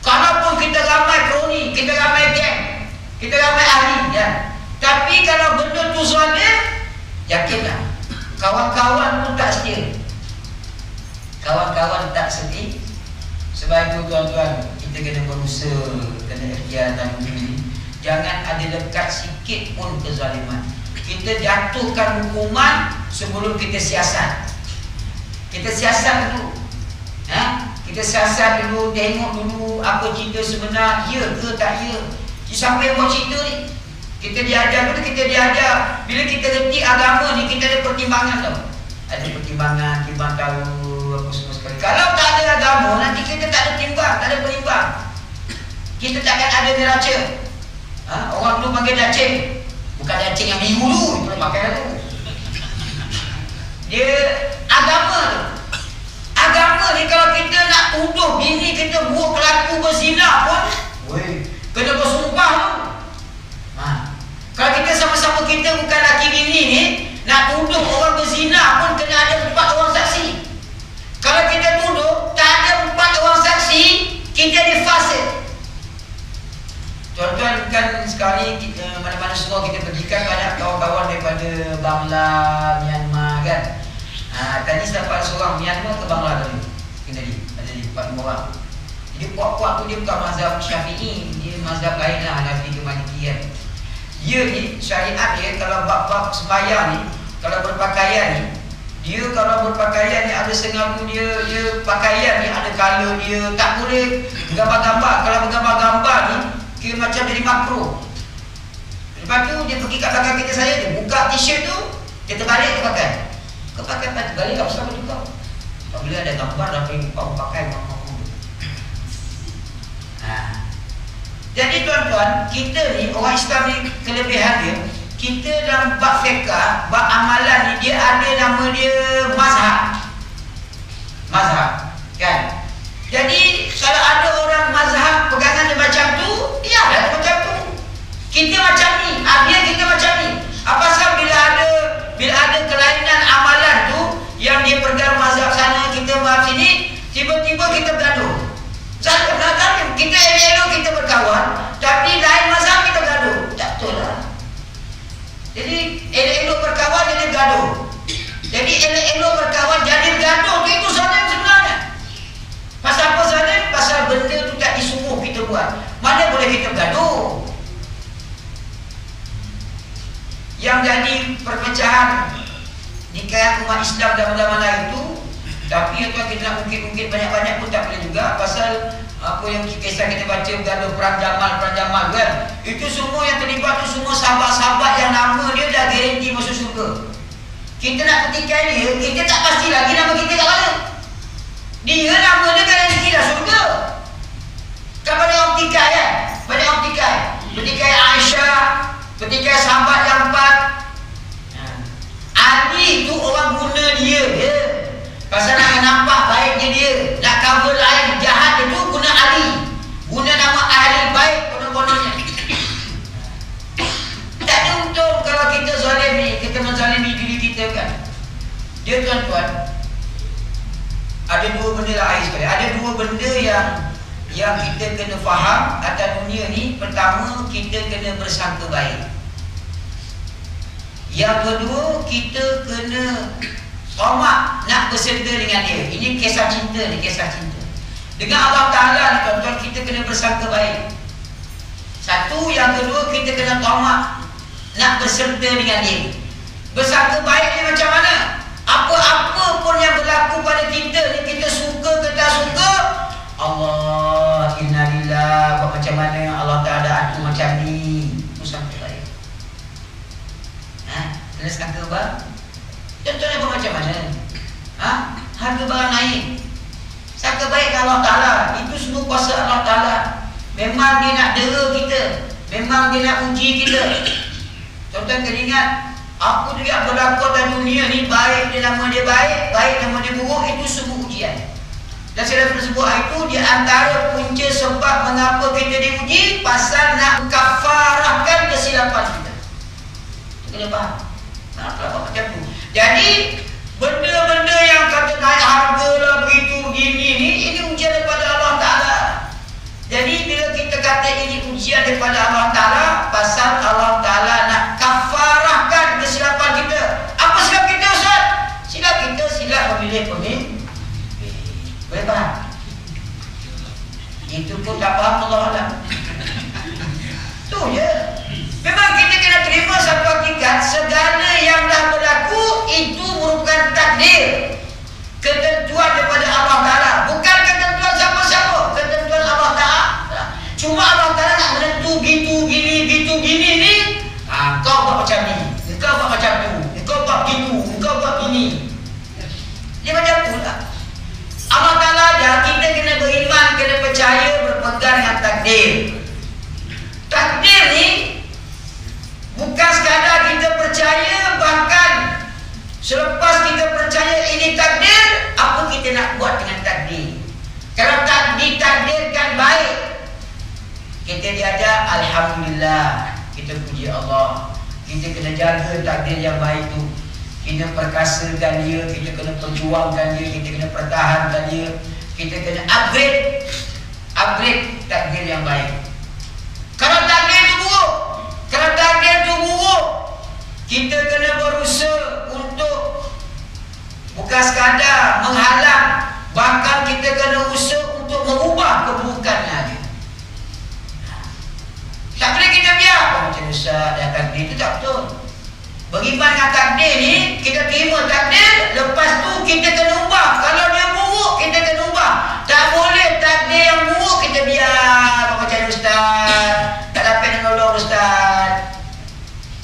Kalaupun kita ramai kroni, kita ramai geng, kita ramai ahli, ya. Tapi kalau benda tu zalim, yakinlah kawan-kawan pun tak setia. Kawan-kawan tak setia. Sebab itu tuan-tuan, kita kena berusaha, kena ikhtiar dan begini. Jangan ada dekat sikit pun kezaliman. Kita jatuhkan hukuman sebelum kita siasat. Kita siasat dulu, kita siasat dulu, tengok dulu apa cerita sebenar, ya ke tak ya. Siapa yang buat cerita ni? Kita diajar dulu, kita diajar. Bila kita reti agama ni, kita ada pertimbangan tau. Ada pertimbangan, timbang tahu apa semua sekali. Kalau tak ada agama, nanti kita tak ada timbang, tak ada penimbang. Kita takkan ada neraca. Orang dulu panggil dacing. Bukan dacing yang biru tu, itu pakai tu. Dia agama tu. Agama ni kalau kita nak tuduh bini kita buat pelaku berzina pun, kena bersumpah tu. Kalau kita sama-sama kita bukan laki bini ni, nak tuduh orang berzina pun kena ada 4 orang saksi. Kalau kita tuduh tak ada 4 orang saksi, kita difasid. Tuan-tuan, kan sekali kita, mana-mana semua kita pergi kan banyak kawan-kawan daripada Bangla, Myanmar kan. Tadi saya dapat seorang Myanmar ke Bangla tadi. Ada di 4 orang. Jadi puak-puak tu dia bukan mazhab Syafi'i, dia mazhab lain lah, Hanafi ke Maliki kan. Dia ni syariat dia kalau bab-bab sembahyang ni, kalau berpakaian ni, dia kalau berpakaian ni ada sengaja dia pakaian ni ada color dia, tak boleh gambar-gambar. Kalau bergambar-gambar ni kira macam jadi makruh. Lepas tu dia pergi kat belakang kita saya, dia buka t-shirt tu, dia terbalik dia pakai. Kau pakai balik tak bersama juga. Apabila ada gambar tapi kau pakai Jadi tuan-tuan, kita ni orang Islam ni kelebihan dia, kita dalam bab fiqh, bab amalan ni dia ada nama dia mazhab. Mazhab, kan? Jadi kalau ada orang mazhab pegangan dia macam tu, dia ada macam tu. Kita macam ni, dia kita macam ni. Apa sebab bila ada kelainan amalan tu yang dia pegang mazhab sana, kita mazhab sini, tiba-tiba kita bergaduh. Kita elok-elok kita berkawan, tapi lain mazhab kita gaduh. Tak betul lah. Jadi elok-elok berkawan jadi gaduh. Jadi elok-elok berkawan jadi gaduh, itu zalim sebenarnya. Pasal apa zalim? Pasal benda tu tak disuruh kita buat. Mana boleh kita gaduh? Yang jadi perpecahan di kalangan umat Islam zaman-zaman lain itu, tapi itu kita nak ungkit-ungkit banyak-banyak pun tak boleh juga. Pasal apa yang kisah kita baca bergaduh perang Jamal kan, itu semua yang terlibat tu semua sahabat-sahabat yang nama dia dah garanti masuk syurga. Kita nak petikai dia, kita tak pasti lagi nama kita kat mana. Dia nama dia garanti dah syurga. Kan banyak orang petikai kan, banyak orang petikai. Petikai Aisyah, petikai sahabat yang 4. Ali tu orang guna dia. Pasal nak nampak baiknya dia, nak cover lain jahat dia tu guna Ali, guna nama ahli baik konon-kononnya. Tak ada untung kalau kita zalim ni, kita menzalimi diri kita kan. Dia tuan-tuan, ada 2 benda lah air sekali. Ada 2 benda yang kita kena faham atas dunia ni. Pertama, kita kena bersangka baik. Yang kedua, kita kena tamak nak berserta dengan dia. Ini kisah cinta ni, kisah cinta. Dengan Allah Ta'ala ni tuan-tuan, kita kena bersangka baik. Satu, yang kedua, kita kena tamak nak berserta dengan dia. Bersangka baik ni macam mana? Apa-apa pun yang berlaku pada kita ni, kita suka ke tak suka, Allah, innalillah wa Allah Ta'ala. Itu semua kuasa Allah Ta'ala. Memang dia nak dera kita, memang dia nak uji kita. Tuan-tuan kena ingat, apa juga berlaku dalam dunia ni, baik dia nama dia baik, baik nama dia buruk, itu semua ujian. Dan saya dah sebut itu di antara punca sebab mengapa kita diuji, pasal nak kafarahkan kesilapan kita. Kena faham. Nak macam tu. Jadi benda-benda yang kata naik harga lah begitu begini ni, ini ujian daripada Allah Ta'ala. Jadi bila kita kata ini ujian daripada Allah Ta'ala, pasal Allah Ta'ala nak kafarahkan kesilapan kita. Apa silap kita, Ustaz? Silap kita silap memilih pemimpin. Boleh faham? Itu pun tak faham Allah Allah. Tu je. Memang kita kena terima satu hakikat, segala yang dah berlaku itu merupakan takdir, ketentuan daripada Allah Ta'ala. Bukan ketentuan siapa-siapa, ketentuan Allah Ta'ala. Cuma Allah Ta'ala nak menentu gitu gini ni. Kau buat macam ni, kau buat macam tu, kau buat gitu, kau buat gini. Dia macam tu lah. Allah Ta'ala ajar kita kena beriman, kena percaya, berpegang dengan takdir. Takdir ni bukan sekadar kita percaya, bahkan selepas kita percaya ini takdir, apa kita nak buat dengan takdir? Kalau ditakdirkan baik, kita diajar Alhamdulillah, kita puji Allah. Kita kena jaga takdir yang baik tu. Kita perkasakan dia, kita kena perjuangkan dia, kita kena pertahankan dia. Kita kena upgrade takdir yang baik. Kalau takdir tu buruk, kita kena berusaha untuk bukan sekadar menghalang, bahkan kita kena usaha untuk mengubah keburukannya dia. Tak boleh kita biar macam Ustaz, takdir itu tak betul. Beriman dengan takdir ni, kita terima takdir, lepas tu kita kena ubah. Kalau dia buruk, kita kena ubah. Tak boleh takdir yang buruk kita biar macam Ustaz, tak dapat nak nolong Ustaz.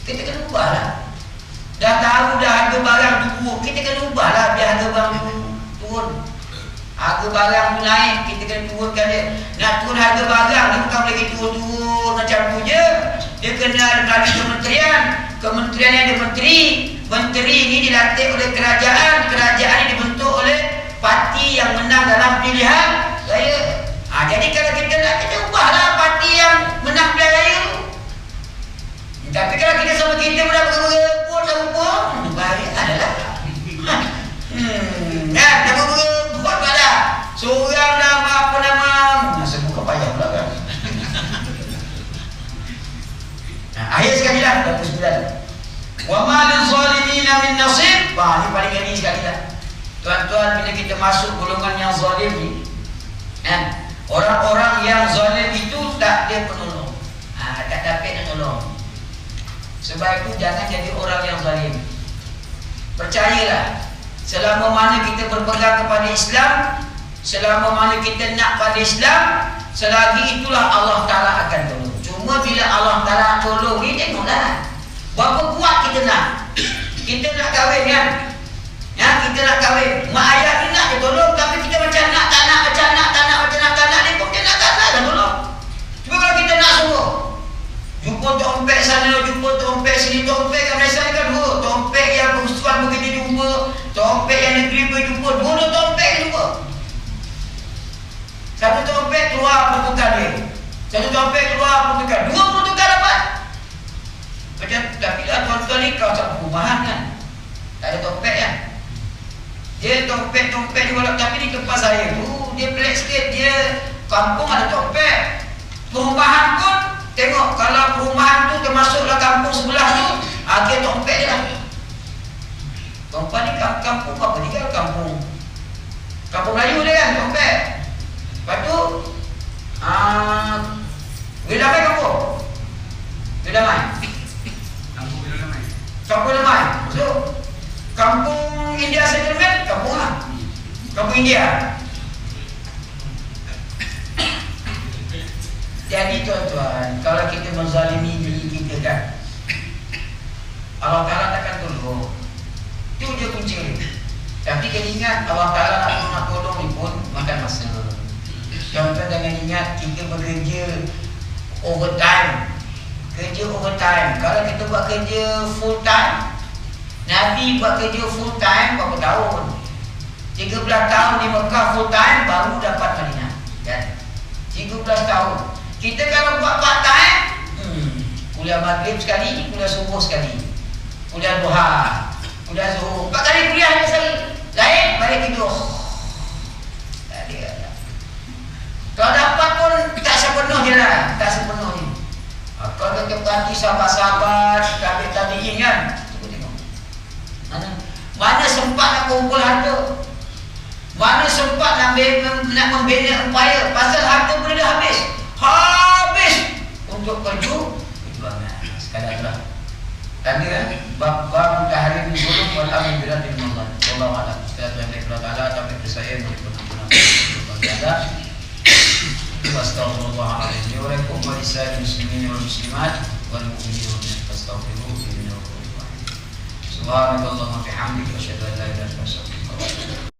Kita kena ubah lah. Dah tahu dah harga barang tu buruk, kita kena ubah lah biar harga barang tu turun. Harga barang tu naik, kita kena turunkan dia. Nak turun harga barang ni bukan boleh kita turun macam tu je. Dia kena ada melalui kementerian. Kementerian yang ada menteri. Menteri ni dilantik oleh kerajaan. Kerajaan ni dibentuk oleh parti yang menang dalam pilihan raya. Jadi kalau kita nak, kita ubahlah parti yang menang pilihan raya tu. Tapi kalau kita sama kita pun dah berebut sama pun, baik adalah. Dah berebut dah. Seorang nama apa nama? Sebut kepayah pula kan. Ayat sekali lah, 29. Wa ma lil zalimina min nasib. Ini paling ngeri sekali lah. Tuan-tuan, bila kita masuk golongan yang zalim ni, orang-orang yang zalim itu tak ada penolong. Tak dapat nak tolong. Sebab itu jangan jadi orang yang zalim. Percayalah, selama mana kita berpegang kepada Islam, selama mana kita nak pada Islam, selagi itulah Allah Ta'ala akan tolong. Cuma bila Allah Ta'ala tolong ni, tengoklah berapa kuat kita nak. Kita nak kahwin kan? Kita nak kahwin. Mak ayah ni nak dia tolong, tapi kita macam nak, tak nak, macam nak, tak nak, macam nak, tak nak. Dia pun dia nak, tak nak, dan tolong. Cuma kalau kita nak semua, jumpa tompek sana, jumpa tompek sini, tompek kat Malaysia ni kan dua. Tompek yang bersuan pun kita jumpa, tompek yang negeri pun jumpa, dua tompek jumpa. Satu tompek keluar pertukar dia, satu tompek keluar pertukar, dua pertukar dapat. Macam tapi lah tuan-tuan ni kawasan perumahan kan, tak ada tompek kan. Dia tompek di walau, tapi di tempat saya tu dia pelik sikit. Dia kampung ada tompek, perumahan pun tengok. Kalau perumahan tu termasuklah kampung sebelah tu, dia tompek je lah. Perempuan ni kampung apa dia? Kampung Melayu dia kan, tompek. Lepas tu Wilamai kampung Wilamai. Kampung Wilamai. So kampung India Settlement, kampung India. Jadi tuan-tuan, kalau kita menzalimi diri kita kan, Allah Ta'ala takkan tolong. Itu je kunci. Tapi kena ingat, Allah Ta'ala nak tolong ni pun makan masa. kita bekerja overtime. Kerja overtime. Kalau kita buat kerja full time, Nabi buat kerja full time berapa tahun? 13 tahun di Mekah full time baru dapat Madinah. Kan? 13 tahun. Kita kalau buat part time, kuliah maghrib sekali, kuliah subuh sekali, kuliah duha, kuliah zuhur, 4 kali kuliah hanya sekali. Lain balik tidur. Tak ada. Kalau dapat pun tak sepenuhnya lah, tak sepenuhnya. Kalau kita perhati sahabat-sahabat, tabi'in kan, tengok. Mana sempat nak kumpul harta, mana sempat nak membina empire, pasal harta boleh dah habis untuk perjuangan. Sekadar tadi kan bab tahrim zulm wal amr bil adl wal ihsan. Wallahu a'lam. Ustaz yang berkata tapi saya berpendapat Wassalamualaikum warahmatullahi wabarakatuh. Muslimin wal muslimat wal mu'minin wal mu'minat fastaghfiruhu innahu ghafurur rahim. Subhanakallahumma wa bihamdika asyhadu an la ilaha illa anta astaghfiruka wa atubu ilaik.